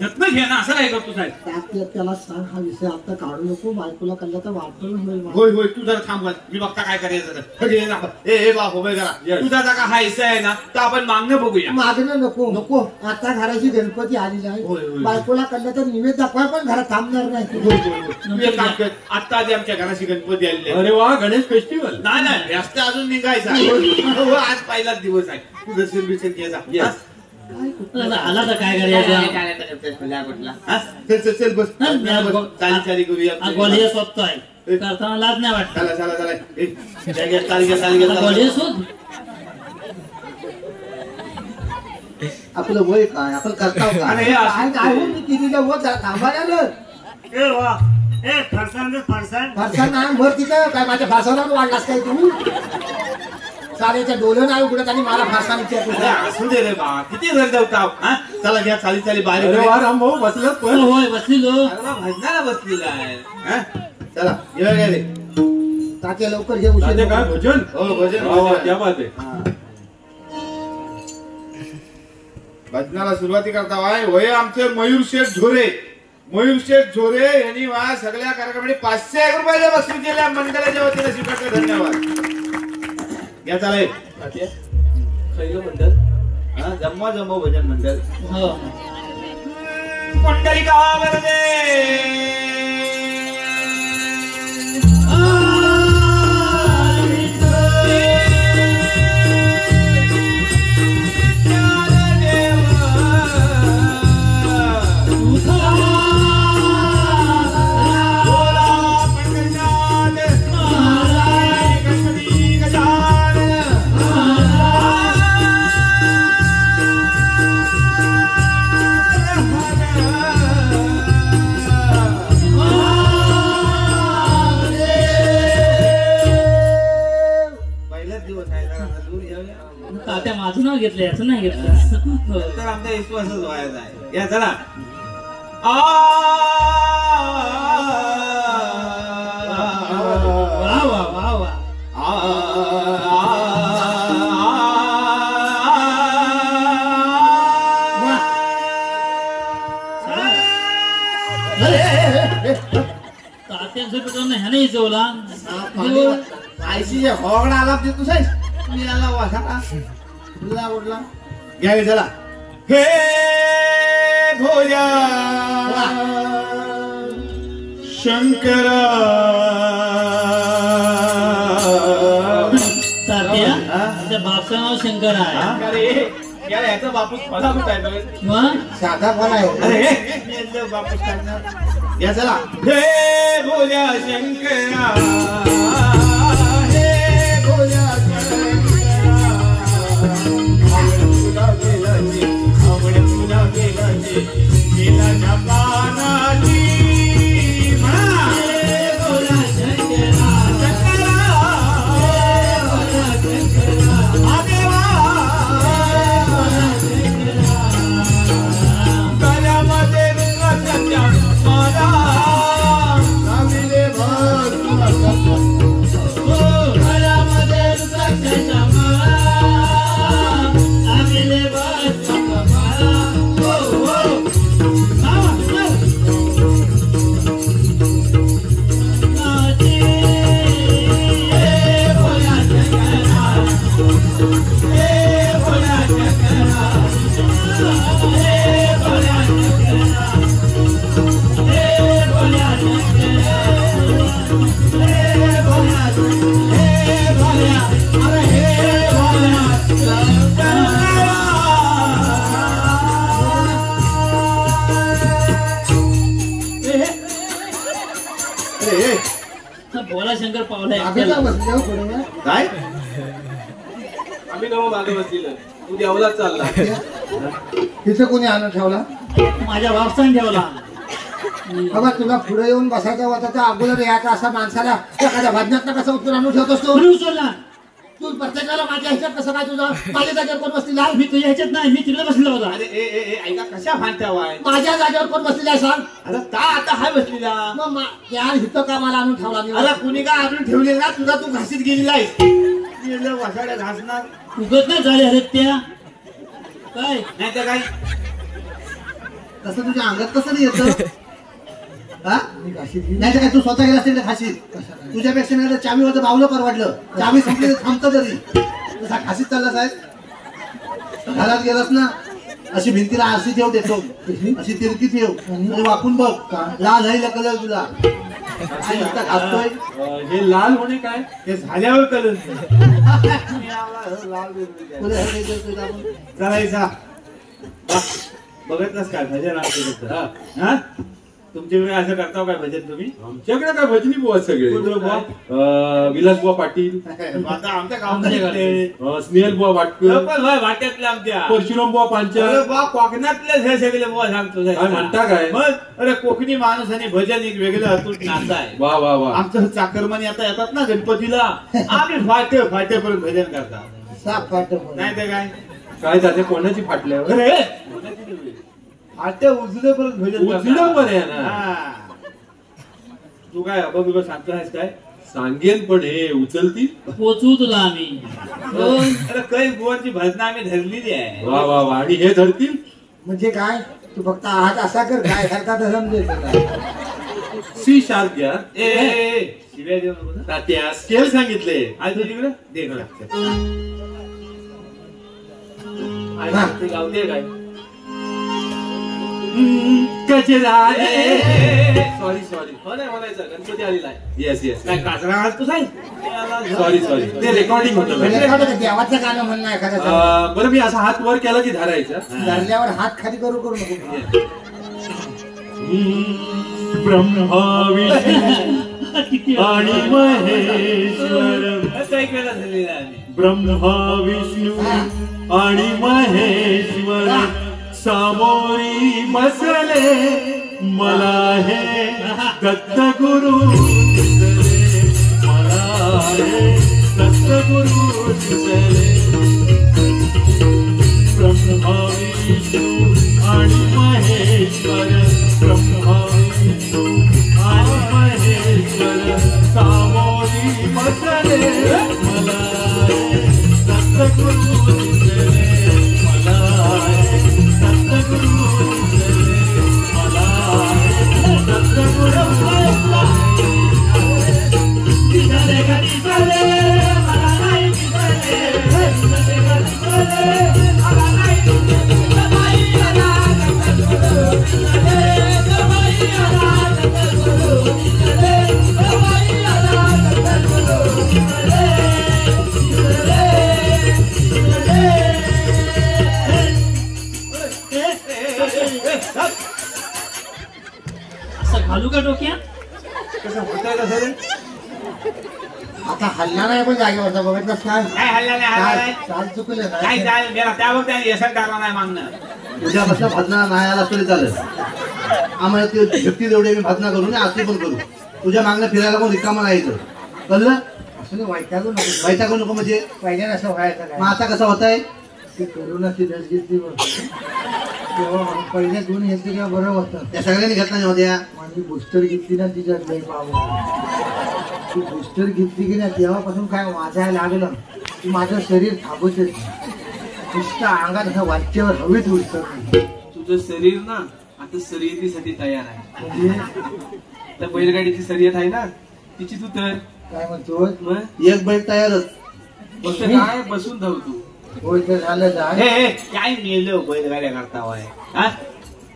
जत्न घे ना असं काय करतो साहेब त्याला सांग हा विषय आता काढू नको बायकोला कळलं तर वाटतं होईल मला. होय होय तू जरा थांब वाय. मी बघता काय करायचं ए बा हो जरा तुझा जागा हा हिस्सा आहे ना तर आपण मागणं बघूया मागणं नको नको आता घराची गणपती आलेली होय, होय. आहे बायकोला कळलं तर निवेद दाखवाय पण घरात थांबणार नाही तू एक काम कर आता आधी आमच्या घराशी गणपती आलेले आहेत. अरे वा गणेश फेस्टिवल नाही नाही व्यस्त अजून निघायचा हो, आज पहिलाच दिवस आहे तू दर्शन बिर्शन घे जा. आला तर काय करायचं? हा? चल बस चाली करूया गोलिया सोबतोय करताना लाज नाही वाटत. चला चला चला ए, चाली घ्या गोलिया शोध. आपलं वय काय आपण करताव आणि काय हे असं- काय काय हो, मी कितीला वर थांबायला ना ए वा ए फरसाण फारसा नाही भर तिथं काय माझ्या फासाला वाढलास काय तू चालेच्या डोलं नाही उघडत आणि मला फासा अरे विचारतो. असू दे रे बा किती रड जाऊ हा चला घ्या चाली बाहेर अरे वा राम भाऊ बसलं पण होय बसली लो. अरे बा, भजनाला बसलेला आहे हा? चला येऊ घ्या रे तात्या लवकर घे उशीर तात्या काय नको. भजन हो भजन वा वा, भजन. क्या बात आहे. भजनाला सुरुवाती करता वय आमचे मयूर शेठ झोरे यांनी वा सगळ्या कार्यक्रमाने 500 रुपयाच्या वस्तू केल्या मंडळाच्या वतीने स्वीकारते धन्यवाद. या चालेल तात्या, पहिलं मंडळ हा जम्मा भजन मंडळ हो मंडळी गावावर दे तात्या माझं नाव घेतलं याचं नाही घेतलं. तर आमचा विश्वासच व्हायचा आहे. या चला वा वा वा वा. तात्यांचं पिटून ह्याने इचवला. आयशीच्या होगडा आला ते तुझा मी आला वासा तुला ओढला घ्या रे, चला हे भोजा शंकरा तात्या त्या बापचं नाव शंकर आहे. अरे यार याचा बापूस मला कुठं आहे मग साधा पण आहे. अरे बापूस काय या चला हे भोजा शंकरा हे भोजा शंकरा आवड तुला गेलाची गेला पानाची म्हणा हे भोला शंकरा, शंकरा हे भोला शंकरा, आदेवा गळ्यामध्ये रुद्राक्षाच्या माला नाविले भर तुला हो गळ्यामध्ये रुद्राक्षाच्या माळा, आमिले बस माळा. हो हो नाची हे भोला शंकरा, हे भोला शंकरा, हे भोला शंकरा, हे भोला शंकरा, हे भोला हे भोला अरे हे भोला शंकरा. भोला शंकर पावलाय मागे का बसले हो थोडं वेळ? काय आम्ही नवं मागे बसलेलं तू देवलाच चालला. तिथे कोणी आणून ठेवला माझ्या बापसान ठेवला. बाबा तुला पुढे येऊन बसायचा होता तर अगोदर याचा असा माणसाला एखाद्या भाजनात कसं उत्तर आणून ठेवतोस तू कोणी उचलला? तू प्रत्येकाला माझ्या ह्याच्यात कसं काय तुझं माझ्या जागेवर कोण बसलेला मी तुझ्या ह्याच्यात नाही, मी तिकडे बसलेला होता. अरे ए ऐका कशा भांडता वाय माझ्या जागेवर कोण बसलेला आहे सांग अरे का आता हाय बसलेला मग यार हिथं का मला आणून ठेवला नाही? अरे कुणी का आणून ठेवले ना तुझा तू घासीत गेलेला आहेस वसाड्या घासणार उगत नाही झाले अरे त्या काय नाही तर काय तसं तुझ्या अंगात कसं नाही येतं हा मी घाशीत गेली. नाही तर काय तू स्वतः गेला तिकडे खाशील तुझ्यापेक्षा नाही चावीवरचं बावलं परवडलं चावी संपली तर थांबतं तरी तसा खाशीत चाललास आहेस घरात गेलास ना अशी भिंतीला आरसी ठेव देतो अशी तिरकी ठेव आणि वाकून बघ लाल आहे कलर तुला काय नुसता घासतोय हे लाल होणे काय ते झाल्यावर कळलं तुला हे नाही करतोय का आपण? चला बघतच काय भजन आमच्याकडे हा तुमच्याकडे असं करता काय भजन तुम्ही आमच्याकडे काय भजनी बुवा सगळे कुठलं बुवा? विलास बुवा पाटील, आता आमच्या गावामध्ये स्नेहल बुवा वाटकर, वाट्यातले आमच्या परशुराम बुवा पांचाळ. बुवा कोकणातलेच हे सगळे बुवा सांगतो काय म्हणता काय? मग अरे कोकणी माणूस आणि भजन एक वेगळं अतूट नातं आहे. वा वा वा. आमचं चाकरमानी आता येतात ना गणपतीला आम्ही फाटेपर्यंत भजन करतात. साप फाटं नाही तर काय काय जाते कोणाची फाटल्यावर अरे फाटे उजडेपर्यंत भजन उजडं पण आहे ना. हा. तू काय अबा सांगतो आहेस काय सांगेन पण हे उचलतील. पोचवू तुला आम्ही. अरे काही बुवांची भजनं आम्ही धरलेली आहे. वा वा वा. आणि हे धरतील म्हणजे काय तू फक्त हात असा कर काय सारखा तर समजेल. सी शार्प घ्या. ए शिव्या देऊ नको ना. तात्या स्केल सांगितले. आज तुझीकडे दे ना. ते गावते काय गजरा सॉरी हो नाही म्हणायचं गणपती आलेला आहे. Yes yes. काय काजरा आहात तू सांग. सॉरी ते रेकॉर्डिंग होतं. देवाचं गाणं म्हणणं एखादं बरं मी असा हात वर केला की धरायचा. धरल्यावर हात खाली करू नको. ब्रह्मा विष्णू आणि महेश्वर. काही वेळा धरलेला आहे. ब्रह्मा विष्णू आणि महेश्वर सामोरी बसले मला हे दत्त गुरु दिसले. मला हे दत्त गुरु दिसले. ब्रह्मा विष्णू आणि महेश्वर ब्रह्मा विष्णू आणि महेश्वर सामोरी बसले मला हे दत्त गुरु दिसले. मला हे दत्त गुरु दिसले. मला हे दत्त गुरु दिसले. मला नाही असं घालू का डोक्यात? कसं होतंय कसं रे? आता हल्ला नाही पण जागेवरचा बघितलंस काय काय हल्ला नाही हल्ला नाही. चाल चुकलं काय नाही. चाल मेला त्यावर त्याने यशात टाकला नाही मागणं. उद्यापासून भाजना नाही आला तरी चालेल. आम्हाला ते झटकी एवढी आम्ही भाजना करू आणि आरती पण करू. तुझ्या मागणं फिरायला पण रिकामा नाही इथं. कळलं? असं नाही वैतागू नको. वैतागू नको म्हणजे पहिल्यानं असं व्हायचं मग काय आता कसं होत आहे? ती करुणाची लस घेतली बघ. तेव्हा पहिल्या दोन घेतली तेव्हा बरं होतं. त्या सगळ्यांनी घेतला नाही होत्या. माझी बुस्टर घेतली ना तिच्यात लई पाव. ती बुस्टर घेतली की नाही तेव्हापासून काय वाजायला लागलं की माझं शरीर थांबत येत नाही. नुसतं अंगात असं वाच्यावर हवेत उडतं. तुझं शरीर ना आता शर्यतीसाठी तयार आहे. म्हणजे तर बैलगाडीची शर्यत आहे ना तिची तू तर काय म्हणतो मग एक बैल तयारच. फक्त काय बसून धाव तू. होय तर झालं हे जाय. काय मेलं बैलगाड्या करता होय. हा?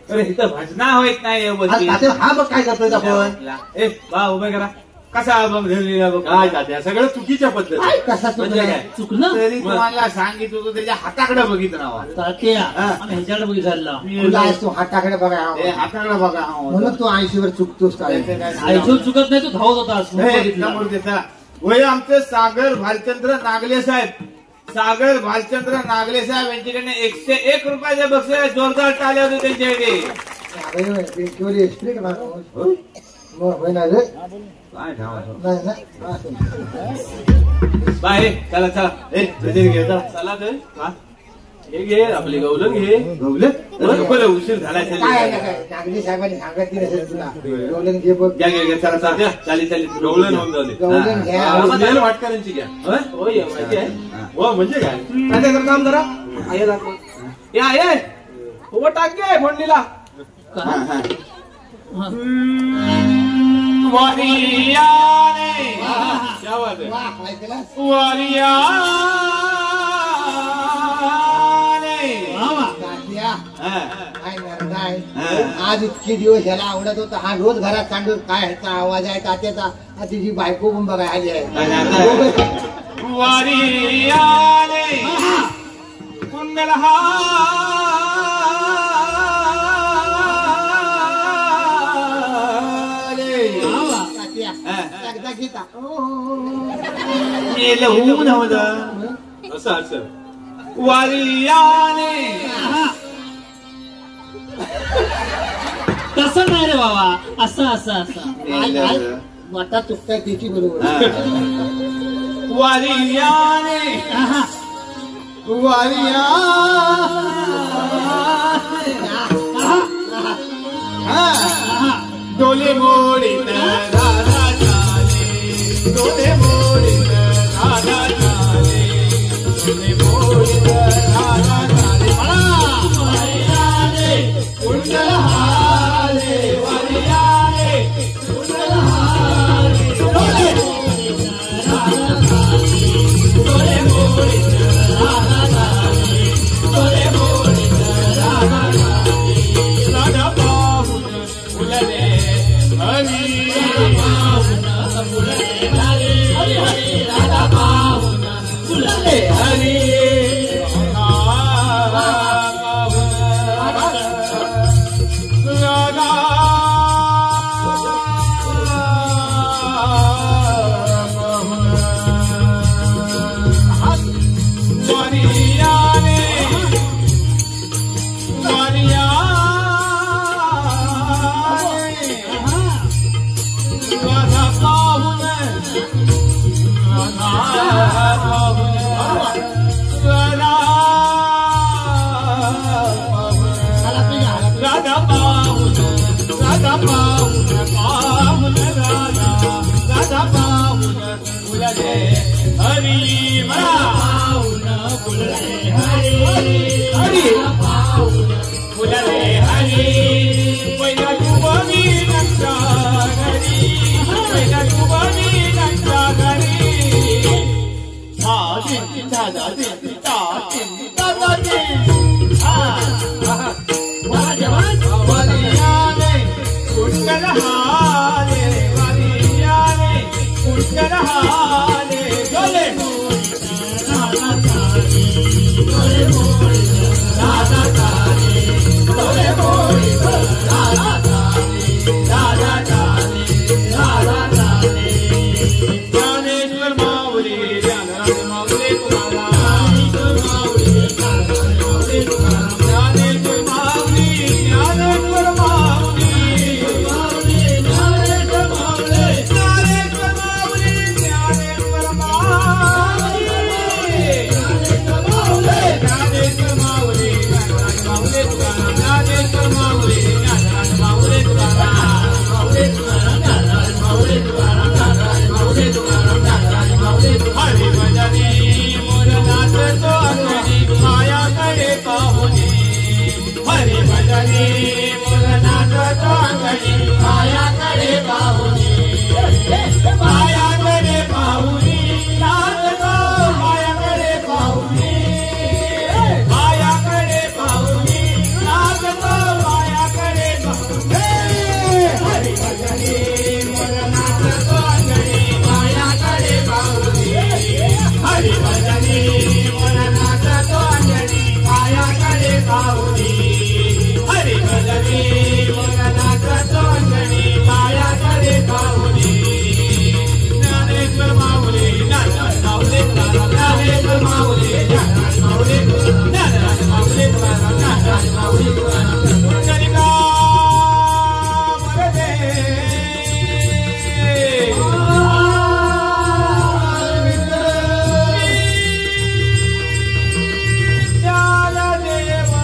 अरे इथं भजना होत नाही आज व्यवस्थित. तात्या हा बघ काय करतोय आपण. ए बा उभे करा. कसा बघ धरलेला बघ. काय तात्या सगळं चुकीच्या पद्धती. कसा म्हणजे चुकला काय? चुकलं? तरी तुम्हाला सांगितलं होतं त्याच्या हाताकडे बघित राहा. तात्या आम्ही ह्याच्याकडे बघितला. तुला आहेस तू हाताकडे बघा ए, हाताकडे बघा म्हणून तू ऐंशीवर चुकतोस काय. आयशो चुकत नाही, तू धावत होतास. म्हणून हे, बघितलं. समोर देता. वय आमचे सागर भालचंद्र नागले साहेब. सागर भालचंद्र नागले साहेब यांच्याकडे 101 रुपयाचे बक्षीस आहे. जोरदार टाळ्या होते त्यांच्याकडे. एसटी का होय ना रे काय ठेवायचं? नाही ना असं. बाय चला चला. ए भजन घे चला. चला तर हा? हे घे आपली गौलन घे. गवलं? नको रे, उशीर झाला काय आहे ना काय नागरी साहेबांनी सांगितली नसेल तुला. गवलन घे बघ. घ्या घ्या घ्या चला चला. चाली चाली गवलन होऊन जाऊ दे. गवलन घ्या. स्नेहल वाटकरांची घ्या. होय माहिती आहे. हो म्हणजे काय काय ते काम जरा आहे दाखव. या आहे हो टाक घे फोडणीला. वारियाने क्या बात आहे. वाह, ऐकलं? वारियाने तात्या, हा. काय करत आहे? हा. आज इतके दिवस याला आवडत होता हा रोज घरात सांगतो काय ह्याचा आवाज आहे तात्याचा. आता तिची बायको पण बघा आली आहे. वारियाने कुंडल एकदा घेता मेलं होऊन हवं असं असं वारियाने तसं नाही रे बाबा असं असं असं वाटा चुकताय त्याची बरोबर वारियाने आहा. वारिया डोले मोडीत राधा झाले डोले मोडीत राधा झाले डोले मोडीत राधा झाले वारियाने कुंडल हाले वारियाने कुंडल हाले डोले मोडीत राधा झाले डोले मोडीत राधा झाले डोले मोडीत राधा झाले राधा पाहून फुलले हरी राधा पाहून फुलले हरी हरी फुलले हरी पहिला तू बनी नंदा घरी पहिला तू बनी नंदा घरी वारियाने कुंडल हाले वारियाने कुंडल हाले डोले राधा झाले डोले राधा झाले डोले राधा झाले राधा झाले राधा झाले ज्ञानेश्वर माऊली ज्ञानराज माऊली तुम्हाला ज्ञानेश्वर माऊली ज्ञानराज माऊली तुम्हाला ज्ञानेश्वर माऊली ज्ञानेश्वर माऊली ज्ञानेश्वर माऊली ज्ञानेश्वर माऊली ज्ञानेश्वर माऊली ज्ञानेश्वर माऊली ज्ञानेश्वर माऊली ज्ञानराज माऊली तुम्हाला ज्ञानेश्वर माऊली ज्ञानराज माऊली तुम्हाला माऊली तुम्हाला ज्ञानराज माऊली तुम्हाला ज्ञानराज माऊली तुम्हाला ज्ञानराज माऊली हरी भजनी मोर नाचतो अंगणी मायाकडे पाहुनी हरी भजनी मोर नाचतो अंगणी मायाकडे पाहुनी मायाकडे पाहुनी नाचतो मायाकडे पाहुनी मायाकडे पाहुनी नाचतो मायाकडे पाहुनी हरी भजनी मोर नाचतो अंगणी मायाकडे पाहुनी हरी भजनी मोर नाचतो अंगणी मायाकडे पाहुनी हरी भजनी मोर नाचतो अंगणी मायाकडे पाहुनी ज्ञानेश्वर माऊली ज्ञानराज माऊली ज्ञानेश्वर माऊली ज्ञानराज माऊली ज्ञानराज माऊली ज्ञानराज माऊली पुंडलिका वरदे ज्ञानदेवा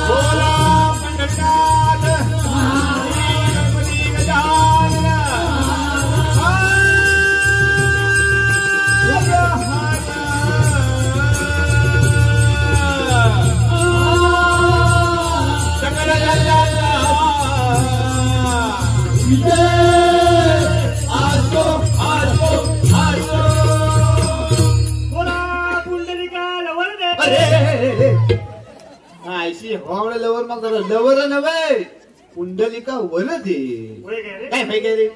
भोला पंढरनाथ गणपती गजानन सकल जगन्नाथ आसो आसो आसो बोला पुंडलिका लवरदे आयशी हॉवळ लवर मग लवर नव्हे पुंडलिका वरदे होय काय रे काय होय काय रे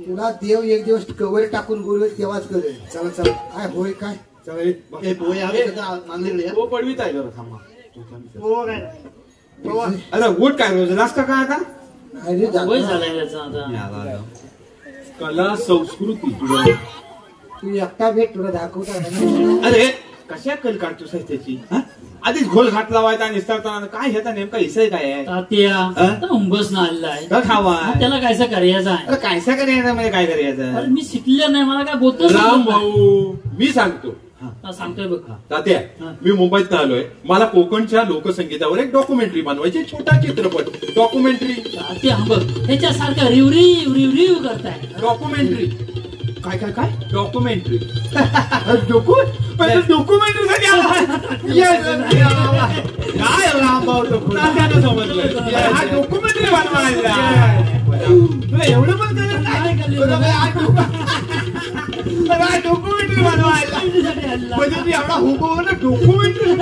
तुला देव एक दिवस कवर टाकून बोलवेल तेव्हाच करेल चला चला काय होय काय चला रे मागले तो पडवीत आहे जरा थांबा हो काय अरे उठ काय रोज नाश्ता काय आता अरे वय जाता. झालंय त्याचं आता. मिळाला. कला संस्कृती तू एकटा भेट तुला दाखवता. अरे कशा कल काढतोस त्याची हा? आधीच घोल घात लावायचा निस्तारताना काय ह्याचा नेमका इसाय काय आहे तात्या उंबस ना आलेला आहे. का खावा मग त्याला कायसा करायचं आहे. अरे कायसा करायचं म्हणजे काय अरे करायचं मी शिकलेलं नाही, मला काय बोलतो राम भाऊ मी सांगतो सांगतोय बघ. तात्या मी मुंबईत आलोय. मला कोकणच्या लोकसंगीतावर एक डॉक्युमेंटरी बनवायची. छोटा चित्रपट डॉक्युमेंटरी. तात्या बघ ह्याच्यासारखा रिव रिव करताय. डॉक्युमेंटरी काय काय काय डॉक्युमेंटरी डॉक्युमेंटरी साठी काय रामभाऊ समजलं हा डॉक्युमेंटरी बनवायला तुला एवढं पण कळत नाही. डॉक्युमेंटरी बनवायला म्हणजे तू एवढा हुकूम डॉक्युमेंटरी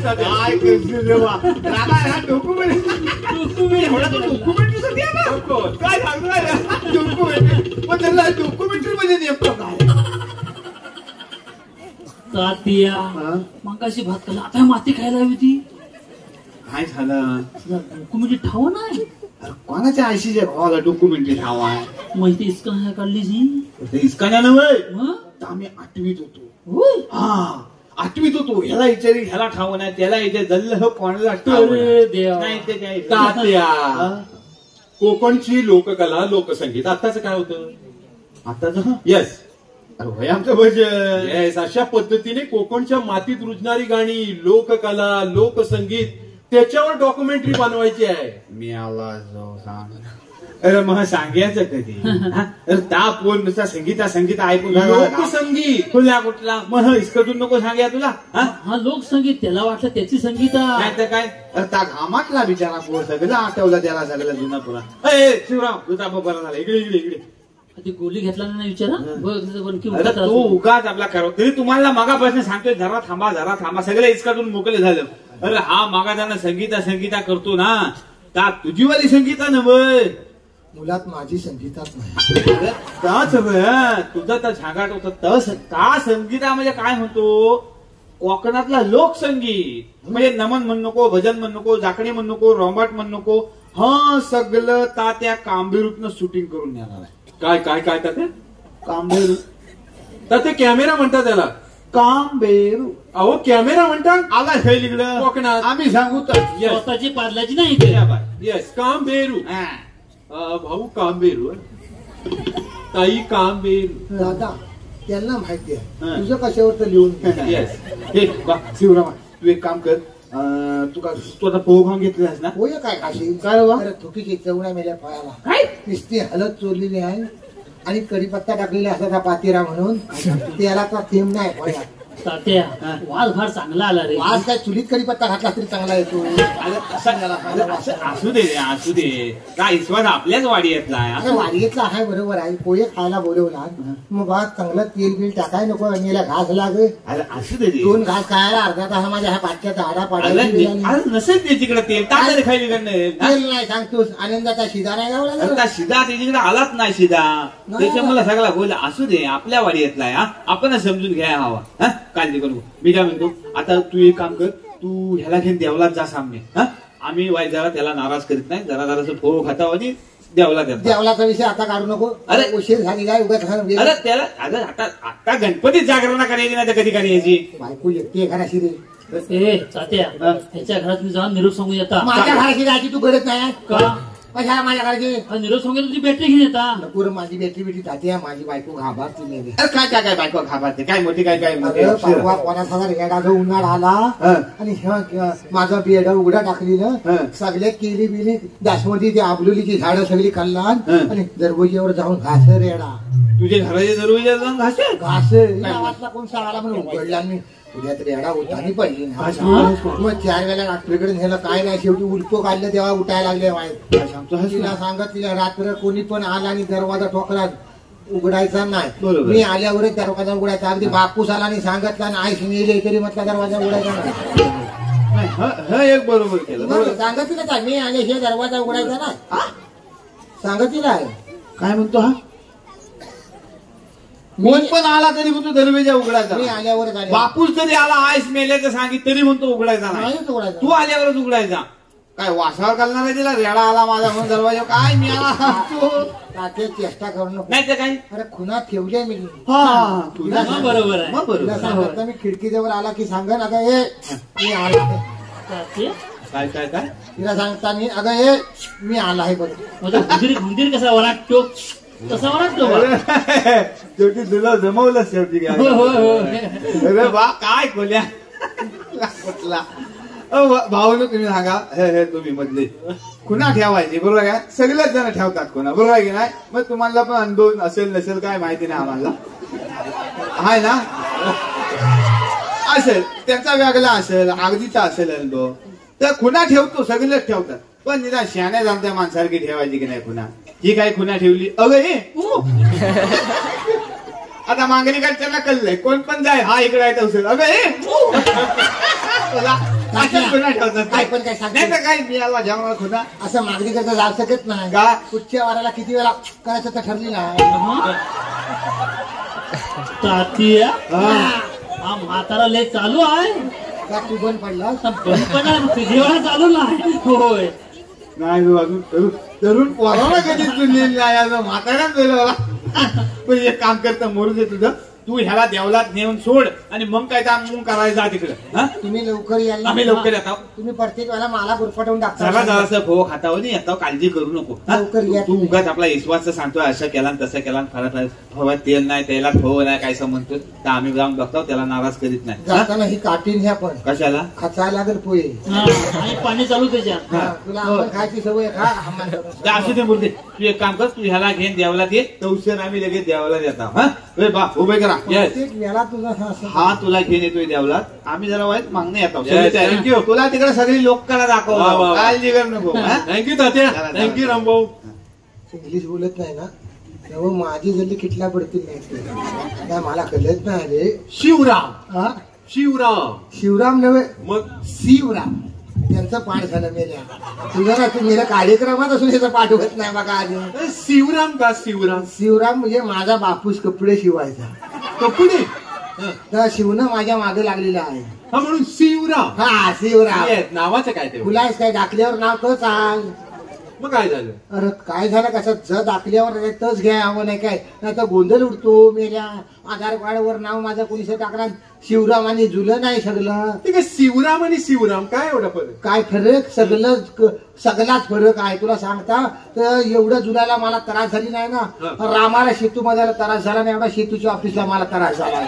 काय करशील रे बा डॉक्युमेंटरी एवढा तो डॉक्युमेंटरी साठी काय सांगतो डॉक्युमेंटरी पण त्याला डॉक्युमेंटरी मध्ये नेमकं काय तात्या मग कशी भात खाल्ला आता माती खायला हवी होती. काय झालं डॉक्युमेंटरी ठाव नाही. अरे कोणाच्या आयशीच्या भावाला डॉक्युमेंटरी ठावा आहे माहिती इसका काढली जी इसकाच्या नव्हे मग आम्ही 8वीत होतो. होय. हा 8वीत होतो. ह्याला विचारी ह्याला ठाव नाही त्याला विचार जल्ल कोणाला ठाव अरे देवा. नाही ते काय तात्या कोकणची लोककला लोकसंगीत आताच काय होतं आता येस अरे होय आमचं भजन येस अशा पद्धतीने कोकणच्या मातीत रुजणारी गाणी लोककला लोकसंगीत त्याच्यावर डॉक्युमेंटरी बनवायची आहे. मी आला जाऊ सांग अरे मग सांगायचं कधी हा? अरे ताप बोल नुसता संगीत ऐकून लोकसंगीत खुला कुठला मग इसकडून नको सांगूया तुला हा? हा लोकसंगीत त्याला वाटलं त्याची संगीत आहे. नाही तर काय अरे त्या घामातला बिचारा पोर सगळं आठवला त्याला सगळं जुना पुरा ए शिवराम तुझा बरा झाला इकडे इकडे इकडे ती गोळी घेतला नाही विचारा बघ बनकी अरे तू उगाच आपला करो तरी तुम्हाला मागापासून सांगतोय जरा थांबा सगळे इसकडून मोकळे झालं. अरे हा मागा जाणं संगीता करतो ना त्या तुझीवाली संगीता नव्हे मुलात माझी संगीतात नाही. त्याच तुझा त्या झागाट होता त्या संगीता म्हणजे काय म्हणतो कोकणातला लोकसंगीत म्हणजे नमन म्हण नको भजन म्हण नको जाकणी म्हण नको रोंबाट म्हण नको हा सगळं त्या कांबेरूतनं शूटिंग करून येणार आहे. काय काय काय तात्या कांबेरू तात्या कॅमेरा म्हणतात त्याला. कांबेरू अहो कॅमेरा म्हणतात आला हे लिहिलं कोकणात. आम्ही सांगू तर स्वतःची पार्लाची नाही इथे. येस कांबेरू हा. भाऊ कांबेरू ताई कांबेरू. दादा त्यांना माहिती हा. आहे तुझं कशावर तर लिहून घे. येस हे बा शिवरामा तू एक काम कर तू आता पोह खाऊन घेतलास ना होय काय काशी काय बाबा? अरे थुकीची चवण्या मेल्या फळाला काय नुसती हलत चोरलेली आहे आणि कढीपत्ता टाकलेला असा त्या पातेरा म्हणून त्याला तर थेंब नाही फळ्यात. तात्या वाद फार चांगला आला रे. आज काय चुलीत कढीपत्ता घातला तरी चांगला येतो. असू दे रे असू दे काय विश्वास आपल्याच वाडी येतला असं वाडीतला आहे बरोबर आहे पोहे खायला बोलवला मग बा चांगलं तेल बिल टाकाय नको याला घास लागे अरे असू दे रे. 2 घास खायला अर्धा तास माझ्या ह्या पाठच्या झाडा पाडायची अरे नसेल त्याच्याकडे तेल टाकायला खायली तेल नाही सांगतोस आनंदाचा शिदा नाही गावला शिदा त्याच्याकडे आलाच नाही शिदा त्याच्या मला सगळा बोल असू दे आपल्या वाडी येतलाय हा आपण समजून घ्या हवा हा काळजी करू. मी काय म्हणतो आता तू एक काम कर तू ह्याला घेऊन देवलात जा सामने हा आम्ही वाईट जरा त्याला नाराज करीत नाही जरासं फोड खाता आणि देवलात येतात. देवलाचा विषय आता काढू नको. अरे, उशीर झाली काय उगाच अरे त्याला अरे आता गणपतीत जागरणा करायची नाही तर कधी करायची बायको एकटी घराशी रे. ए तात्या ह्याच्या घरात मी जाऊन निरोप सांगून येता. माझ्या घराची जायची तू गरज नाही का कशाला माझ्या घराची हा निरोप सांगून तुझी बॅटरी घेऊन येता. नपूर माझी बेटी बेटी जाते माझी बायको घाबरती नाही. अरे काय काय काय बायको घाबरते काय मोठी काय काय मोठी अरे परवा कोणाचा रेडा जो उन्हाळा आला आणि माझं बेड उघडा टाकलेलं सगळे केली बिली दासमती ती आबलुलीची झाडं सगळी खाल्लान आणि दरवाजेवर जाऊन घास रेडा तुझ्या घराच्या दरवाजा जाऊन घासे घास गावातला कोण सांगायला म्हणून उघडला मी उद्यात रेडा उठानी पडली ना. मग 4 वेळा डॉक्टरकडे नेलं काय नाही शेवटी उलटो काढलं तेव्हा उठायला लागले वाईट. तिला सांगत तिला रात्र कोणी पण आला आणि दरवाजा ठोकला उघडायचा नाही. मी आल्यावरच दरवाजा उघडायचा. अगदी बापूस आला आणि सांगितला आणि आईस नेले तरी म्हटलं दरवाजा उघडायचा नाही. एक बरोबर केलं सांगत तिला काय मी आले हे दरवाजा उघडायचा नाही सांगत तिला आहे. काय म्हणतो हा कोण पण आला तरी म्हणतो दरवाजा उघडायचा मी आल्यावरच आले बापूस जरी आला आईस मेल्याचं सांगित तरी म्हणतो उघडायचा नाही नाहीच उघडायचा. तू आल्यावरच उघडायचा काय वासावर घालणार आहे तिला? रेडा आला माझा म्हणून दरवाजा काय मी आला तू तात्या चेष्टा करू नको. नाही तर काय अरे खुना ठेवली मी. हा तुला हा, बरोबर आहे. मग तुला बरोबर सांगितलं मी खिडकीजवळ आला की सांगा अगं हे मी आला आहे. तात्या, काय काय काय तिला सांगता मी अगं हे मी आला आहे बरं. माझा हुंदीर कसा वराटतो तसा वराटतो बा. शेवटी तुला जमवलं शेवटी काय होय, होय, होय. अरे बा काय खोल्या कुठला भाऊन तुम्ही सांगा हे तुम्ही मधले खुना ठेवायची बरोबर आहे? सगळेच जण ठेवतात खुना बरोबर आहे की नाही? मग तुम्हाला पण अनुभव असेल नसेल काय माहिती नाही आम्हाला आहे ना. असेल त्यांचा वेगळा असेल अगदीचा असेल अनुभव तर खुना ठेवतो सगळेच ठेवतात पण निरा शहाण्या जाणत्या माणसारखी ठेवायची की नाही खुना. ही काय खुना ठेवली अगं हे आता मागणीकडच्याला कळलंय कोण पण जाय हा इकडे आहे तर अगं हे खुना ठेवतात काय पण काय नाही तर सांगते काय मी आला जेवणार खुना असं मागणी करता जाऊ शकत नाही का? पुढच्या वाराला किती वेळा करायचं तर ठरली नाही. तात्या, हा म्हातारा लय चालू आहे. का तू बंद पडला पण तुझी वेळा चालू नाही. होय. नाही तू अजून तरुण पोराला कधी चुनलेली नाही अजून म्हाताऱ्याच दिलं मला. पण एक काम करतं मोरू दे तुझं तू ह्याला देवलात नेऊन सोड आणि मग काय काम करायचं तिकडं. हा तुम्ही लवकर याल आम्ही लवकर येतो. तुम्ही प्रत्येक वेळा मला गुरफटवून चला टाकता. जरासं भो खातावर नाही येतो काळजी करू नको हा? लवकर या तू उगाच आपला विश्वास सांगतोय असं केला तसं केला फरक हवा तेल नाही तेलात हो नाही काय म्हणतोय तर आम्ही जाऊन बघतो त्याला नाराज करीत नाही हा? जाताना ही काटीन घ्या पण कशाला खचायला लागेल पोहे. हा, आणि पाणी चालू त्याच्यात. हा, तुला आपण खायची सवय खा आम्हाला तर असू दे बोलते तू एक काम कर तू ह्याला घेऊन देवलात ये तर उशीर आम्ही लगेच देवलात येतो. हा ए बा उभे करा प्रत्येक वेळा तुझा हा असं. हा तुला घेऊन येतोय देवलात आम्ही जरा वाईट मागणे येतो. Yes, thank you. तुला तिकडे सगळी लोककला वा, वा, दाखव वा. काळजी कर नको हा? थँक्यू तात्या, थँक्यू रामभाऊ. इंग्लिश बोलत नाही ना तेव्हा माझी जल्ली किटला पडतील नाही काय मला कळत नाही रे. शिवराम, हा शिवराम. शिवराम नव्हे मग शिवराम त्यांचं पाठ झालं मेल्या. तुझा ना तू मेल्या कार्यक्रमात असून याचं पाठ होत नाही बघा अजून. शिवराम का शिवराम? शिवराम म्हणजे माझा बापूस कपडे शिवायचा. कपडे? तर शिवणं माझ्या मागे लागलेलं आहे. हा म्हणून शिवराम. हा शिवराम. Yes, नावाचं काय ते? तुलाच काय दाखल्यावर नाव तर सांग. मग काय झालं? अरे काय झालं कसं ज दाखल्यावर आहे तच घ्या हवं नाही काय नाही तर गोंधळ उडतो. मेल्या आधार कार्डवर नाव माझं कोणीच टाकला शिवराम आणि जुलं नाही सगळं. ते काय शिवराम आणि शिवराम काय एवढा फरक? काय फरक सगळाच फरक आहे तुला सांगता. तर एवढं जुलाला मला त्रास झाली नाही ना. रामाला शेतू मध्ये त्रास झाला नाही एवढा शेतूच्या ऑफिसला मला त्रास झाला.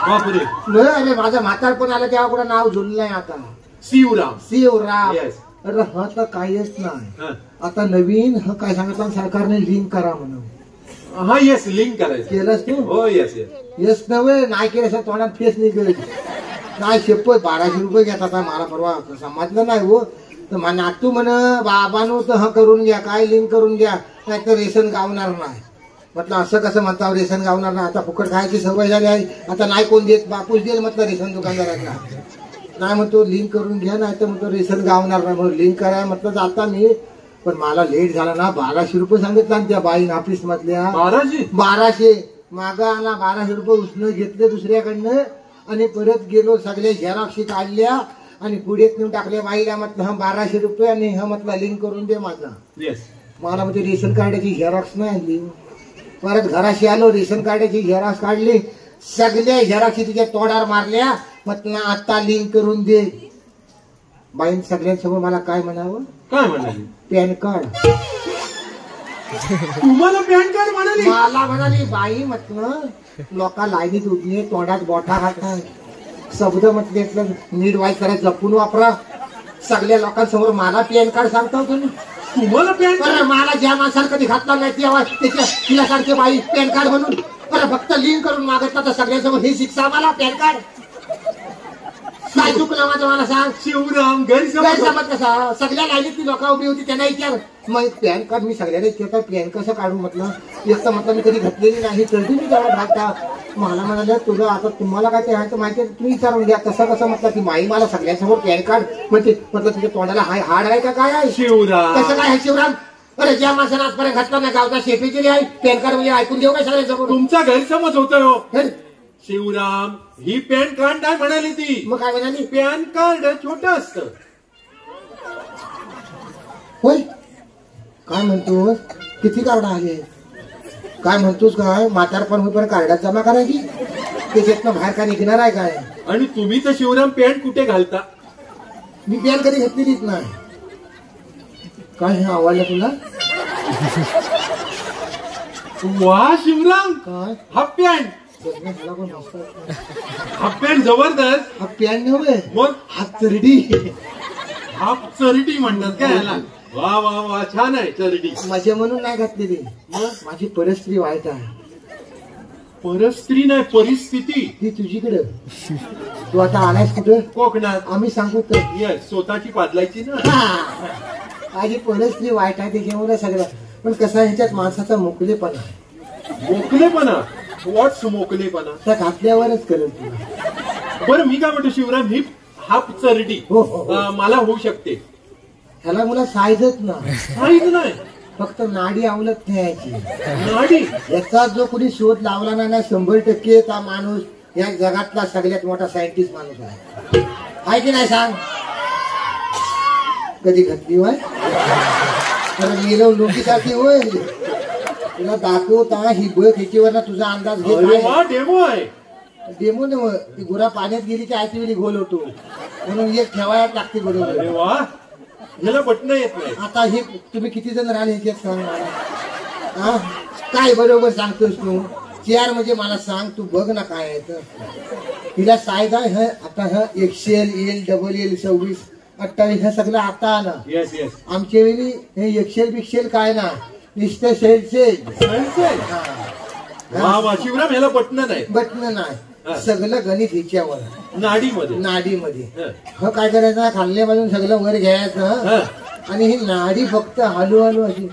बापरे. बरं, अरे माझं म्हातार पण आलं तेव्हा कुठं नाव जुळलं नाही आता. शिवराम. शिवराम. Yes. अरे हा तर काहीच नाही. हा. आता नवीन ह काय सांगितलं सरकारने लिंक करा म्हणून. हा येस लिंक करायचं. केलंस तू? हो येस येस. येस नव्हे नाही केलं असं तोंडात फेस निघेल. काय शेपत 1200 रुपये घेतात मला परवा समजलं नाही हो. तर मला नातू म्हण बाबानो तर हा करून घ्या काय लिंक करून घ्या नाही तर रेशन गावणार नाही. म्हटलं असं कसं म्हणता रेशन गावणार नाही. आता फुकट खायची सवय झाली आहे आता नाही कोण देत बापूस देईल म्हटलं रेशन दुकानदारांना. नाही म्हणतो लिंक करून घ्या नाही तर म्हणतो रेशन गावणार नाही म्हणून लिंक कराय म्हटलं जाता मी. पण मला लेट झाला ना 1200 रुपये सांगितलं आणि त्या बाईन ऑफिस मधल्या. 1200 मागा आला 1200 रुपये उसनं घेतले दुसऱ्याकडनं आणि परत गेलो सगळ्या झेरॉक्सी काढल्या आणि पुढे नेऊन टाकल्या बाईला. म्हटलं हा 1200 रुपये आणि हा म्हटलं लिंक करून दे माझा. येस. मला म्हणजे रेशन कार्डाची झेरॉक्स नाही आणली. परत घराशी आलो रेशन कार्डाची झेरॉक्स काढली सगळ्या झेरॉक्सी तिच्या तोडार मारल्या. म्हटलं आता लिंक करून दे. बाईन सगळ्यांसमोर मला काय म्हणावं काय म्हणाली? Pan card. तुम्हाला पॅन कार्ड म्हणाली? मला म्हणाली बाई म्हटलं लोका लाईनीत उठणे तोंडात बोठा घालतात शब्द म्हटले नीट वाईट करायचं जपून वापरा. सगळ्या लोकांसमोर मला पॅन कार्ड सांगता तुम्ही. तुम्हाला पॅन कार्ड? मला ज्या माणसाला कधी घातला नाही तेव्हा त्याच्या तिला सारखे बाई पॅन कार्ड म्हणून फक्त लिंक करून मागतला तर सगळ्यांसमोर ही शिक्षा मला पॅन कार्ड. काय चुकलं माझं मला सांग. शिवराम गैरसमज. कसा सगळ्या लाईनीतली लोक उभी होती त्यांना विचार मग पॅन कार्ड मी सगळ्यांना विचारतो पॅन कसं काढू म्हटलं. एक तर म्हटलं मी कधी घातलेली नाही तरी मी तेवढा घालता. मला म्हणाले तुझं आता तुम्हाला काय ते आहे माहिती आहे तुम्ही विचारून घ्या तसं कसं म्हटलं की माई मला सगळ्यांसमोर पॅन कार्ड म्हणजे म्हटलं तुझ्या तोंडाला हाड आहे का काय आहे शिवराम. कसं काय आहे शिवराम. अरे ज्या माणसानं आजपर्यंत घातला नाही गावचा शेपेची आहे पॅन कार्ड म्हणजे ऐकून देऊ काय सगळ्यांसमोर. तुमचा गैरसमज होतोय हो. हे, शिवराम ही पॅन कार्ड नाही म्हणाली ती. मग काय म्हणाली पॅन कार्ड छोटं असतं. काय म्हणतोस? किती कार्ड आले? काय म्हणतोस? काय म्हातारपण होईपर्यंत कार्डात जमा करायची? त्याच्यातनं बाहेर काय निघणार आहे काय? आणि तुम्ही तर शिवराम पॅन्ट कुठे घालता? मी पॅन कधी घेतलेलीच नाही. काय हे आवडलं तुला? वा शिवराम, काय हाफ पॅन्ट. जगण्यात मला कोण मस्त वाटतं. हाफ पॅन्ट जबरदस्त. हा पॅन नव्हे, मग हा चरडी. हाफ चरडी म्हणतात काय याला? वा वा वा, छान आहे चरडी. माझ्या म्हणून नाही घातलेली, माझी परिस्थिती वाईट आहे. परस्त्री नाही, परिस्थिती. ती तुझीकडे. तू आता आलायस कुठं? कोकणात. आम्ही सांगू तर येस, स्वतःची पादलायची ना. माझी परिस्थिती वाईट आहे त्याच्यामुळे सगळं. पण कसं आहे, ह्याच्यात माणसाचा मोकलेपणा आहे. मोकलेपणा. व्हॉट्स मोकलेपणा? त्या घातल्यावरच करेल तुला. बरं मी काय म्हणतो शिवराम, ही हाफ चरडी हो, हो, हो. मला होऊ शकते. ह्याला मला साईजच नाही, माहित नाही. फक्त नाडी आवलत ठेवायची. नाडी. याचा जो कोणी शोध लावला ना 100% त्या माणूस या जगातला सगळ्यात मोठा सायंटिस्ट माणूस आहे की नाही? सांग कधी घटली होय? गेलो लोकीसाठी होय. तुला दाखवता ही बघ, ह्याच्यावर तुझा अंदाज घेत अरे आहे. वा, डेमो आहे. डेमो न ती गुरा पाण्यात गेली की आयती वेळी गोल होतो, म्हणून एक ठेवायला लागते अरे बरोबर. वा, ह्याला बटन येत नाही. आता हे तुम्ही किती जण राहिले ह्याच्यात सांग मला. हा काय बरोबर सांगतोस तू? 4 म्हणजे मला सांग, तू बघ ना काय आहे तर. हिला साईज आहे ह आता ह XL, L, XL, 26, 28 हे सगळं आता आलं. Yes yes. आमच्या वेळी हे XL बिक्सेल काय ना, नुसतं सेल. वा वा शिवराम, ह्याला बटन नाही. बटन नाही, सगळं गणित ह्याच्यावर. नाडीमध्ये. नाडीमध्ये ह काय करायचं, खाल्ल्या बाजून सगळं वर घ्यायचं आणि ही नाडी फक्त हलू अशी.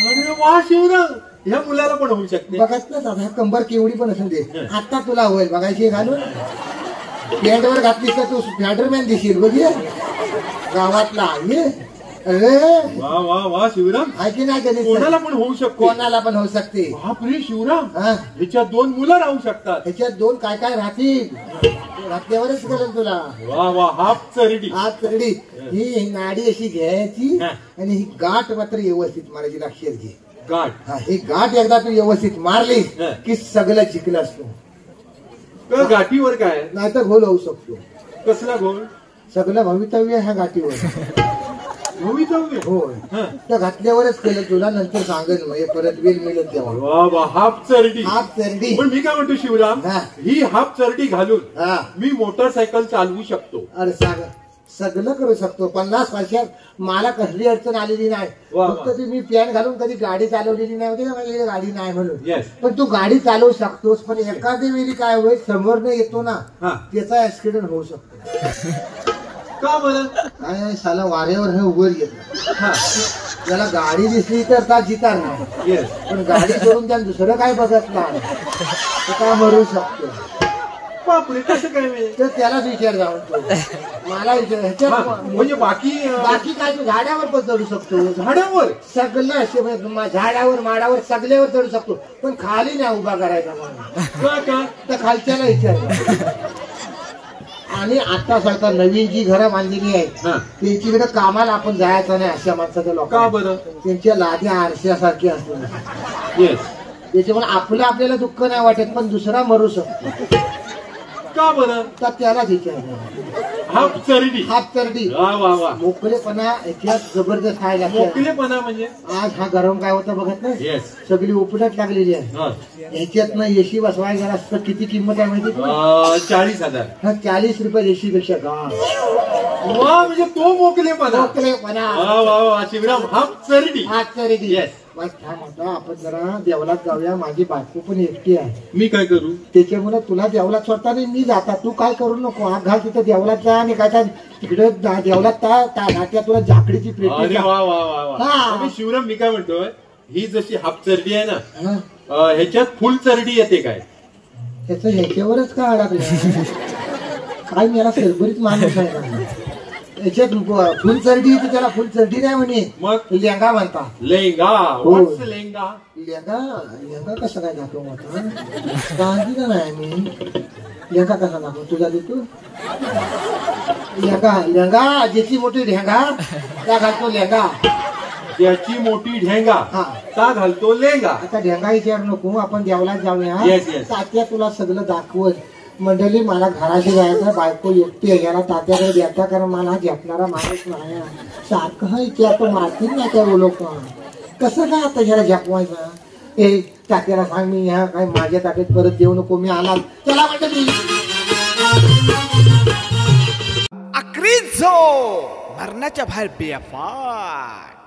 अरे वा शिवराम, ह्या मुलाला पण होऊ शकते. बघत ना दादा, कंबर केवढी पण असून दे, आता तुला होईल बघायची घालून. पॅन्टवर घातलीस तर तू स्पायडरमॅन दिशील बघ गावातला. ये अरे वा वा वा शिवराम, आहे की नाही? कधी कोणाला पण होऊ शकतो. कोणाला पण होऊ शकते. बापरे शिवराम, हा ह्याच्यात 2 मुलं राहू शकतात. ह्याच्यात 2 काय काय राहतील, राहत्यावरच करेल तुला. वा वा, हाफ चरडी. हात करडी. ही नाडी अशी घ्यायची हा. आणि ही गाठ मात्र व्यवस्थित मारायची. लक्षात घे, गाठ. हा ही गाठ एकदा तू व्यवस्थित मारली हा. की सगळं जिंकलं असतो. तर गाठीवर काय? नाहीतर घोल होऊ शकतो. कसला गोल? सगळं भवितव्य ह्या गाठीवर. भवितव्य. होय, हा. त्या घातल्यावरच केलं तुला. नंतर सांगेल मग परत वेळ मिळेल तेव्हा. वा वा, हाफ चरडी. हात चरडी. पण मी काय म्हणतो शिवराम, हा. ही हाफ चरडी घालून हा मी मोटरसायकल चालवू शकतो. अरे सांग, सगळं करू शकतो. 50 वर्षात मला कसली अडचण आलेली नाही. वा, वा. फक्त तुम्ही पॅन घालून कधी गाडी चालवलेली नाही होती का? माझी गाडी नाही म्हणून. Yes. पण तू गाडी चालवू शकतोस. पण एखाद्या वेळी काय होईल, समोर न येतो ना, हा. त्याचा ऍक्सिडेंट होऊ शकतो. का बरं? काय साला वाऱ्यावर हे वर येत. हा. त्याला गाडी दिसली तर त्या जिता नाही, येस. पण गाडी सोडून त्या दुसरं काय बघत नाही तर काय मरू शकतो. बापरे, कसं काय म्हणजे? तर त्यालाच विचार जाऊन तो मला विचार. हा, ह्याच्यात म्हणजे बाकी बाकी काय, तू झाडावर पण चढू शकतो. झाडावर. सगळं असे म्हणजे झाडावर माडावर सगळ्यावर चढू शकतो. पण खाली नाही उभा करायचा मला. का? तर खालच्याला विचार. आणि आता सरकार नवीन जी घरं बांधलेली आहेत हा. त्यांच्याकडे कामाला आपण जायचं नाही अशा माणसाच्या लोक. का बरं? त्यांच्या लाद्या आरशासारख्या असतात. येस. त्याच्यामुळे आपल्याला दुःख नाही वाटत, पण दुसरा मरू शकतो. का बरं? तर त्यालाच विचार. हाफ चरडी. हात चरडी. वा वा वा. मोकळेपणा याच्यात जबरदस्त आहे. लक्षात. मोकलेपणा म्हणजे? आज हा गरम काय होता बघत नाही, येस. सगळी उपटत लागलेली आहे. हा. ह्याच्यातनं एसी बसवायला गेला असतं किती किंमत आहे माहिती? 40,000. हा 40 रुपये एसी पेक्षा का वा, म्हणजे तो मोकलेपणा. मोकळेपणा. वा वा वा शिवराम, हाफ चरडी. हात चरडी. Yes. बस छान होता. आपण जरा देवलात जाऊया. माझी बायको पण एकटी आहे. मी काय करू? त्याच्यामुळे तुला देवलात स्वतः मी जाता, तू काय करू नको. हात घाल तिथं देवलात जा आणि काय तिकडे देवलात त्या तुला जाकडीची अरे प्लेट. वा वा वा वा. हा. अरे शिवराम, मी काय म्हणतोय, ही जशी हाफ चरडी आहे ना, हा ह्याच्यात फुल चरडी येते काय? त्याचं ह्याच्यावरच का अडकलं काय? मला सरबरीत माणूस आहे का याच्यात? फुल चरडी येते त्याला. फुल चरडी नाही म्हणे, मग लेंगा म्हणता. लेंगा. हो. What's लेंगा? लेंगा कसं काय दाखव आता? गांधी का नाही मी लेंगा कसा दाखव तुझा देतो. लेंगा ज्याची मोठी ढेंगा त्या घालतो लेंगा. ज्याची मोठी ढेंगा हा. ता घालतो लेंगा. आता ढेंगा विचार नको, आपण देवळात जाऊया. Yes, yes. तात्या तुला सगळं दाखवत. मंडळी मला घराशी जायचं, बायको एकटी आहे, याला तात्याकडे द्यायचा, कारण मला झेपणारा माणूस नाही. सारखं इथे आता मारतील ना त्या लोक. कसं काय आता ह्याला झेपवायचं? ए तात्याला सांग, मी ह्या काय माझ्या ताब्यात परत देऊ नको, मी आला चला मंडळी. अक्रीझो मरणाच्या बाहेर बेफाट.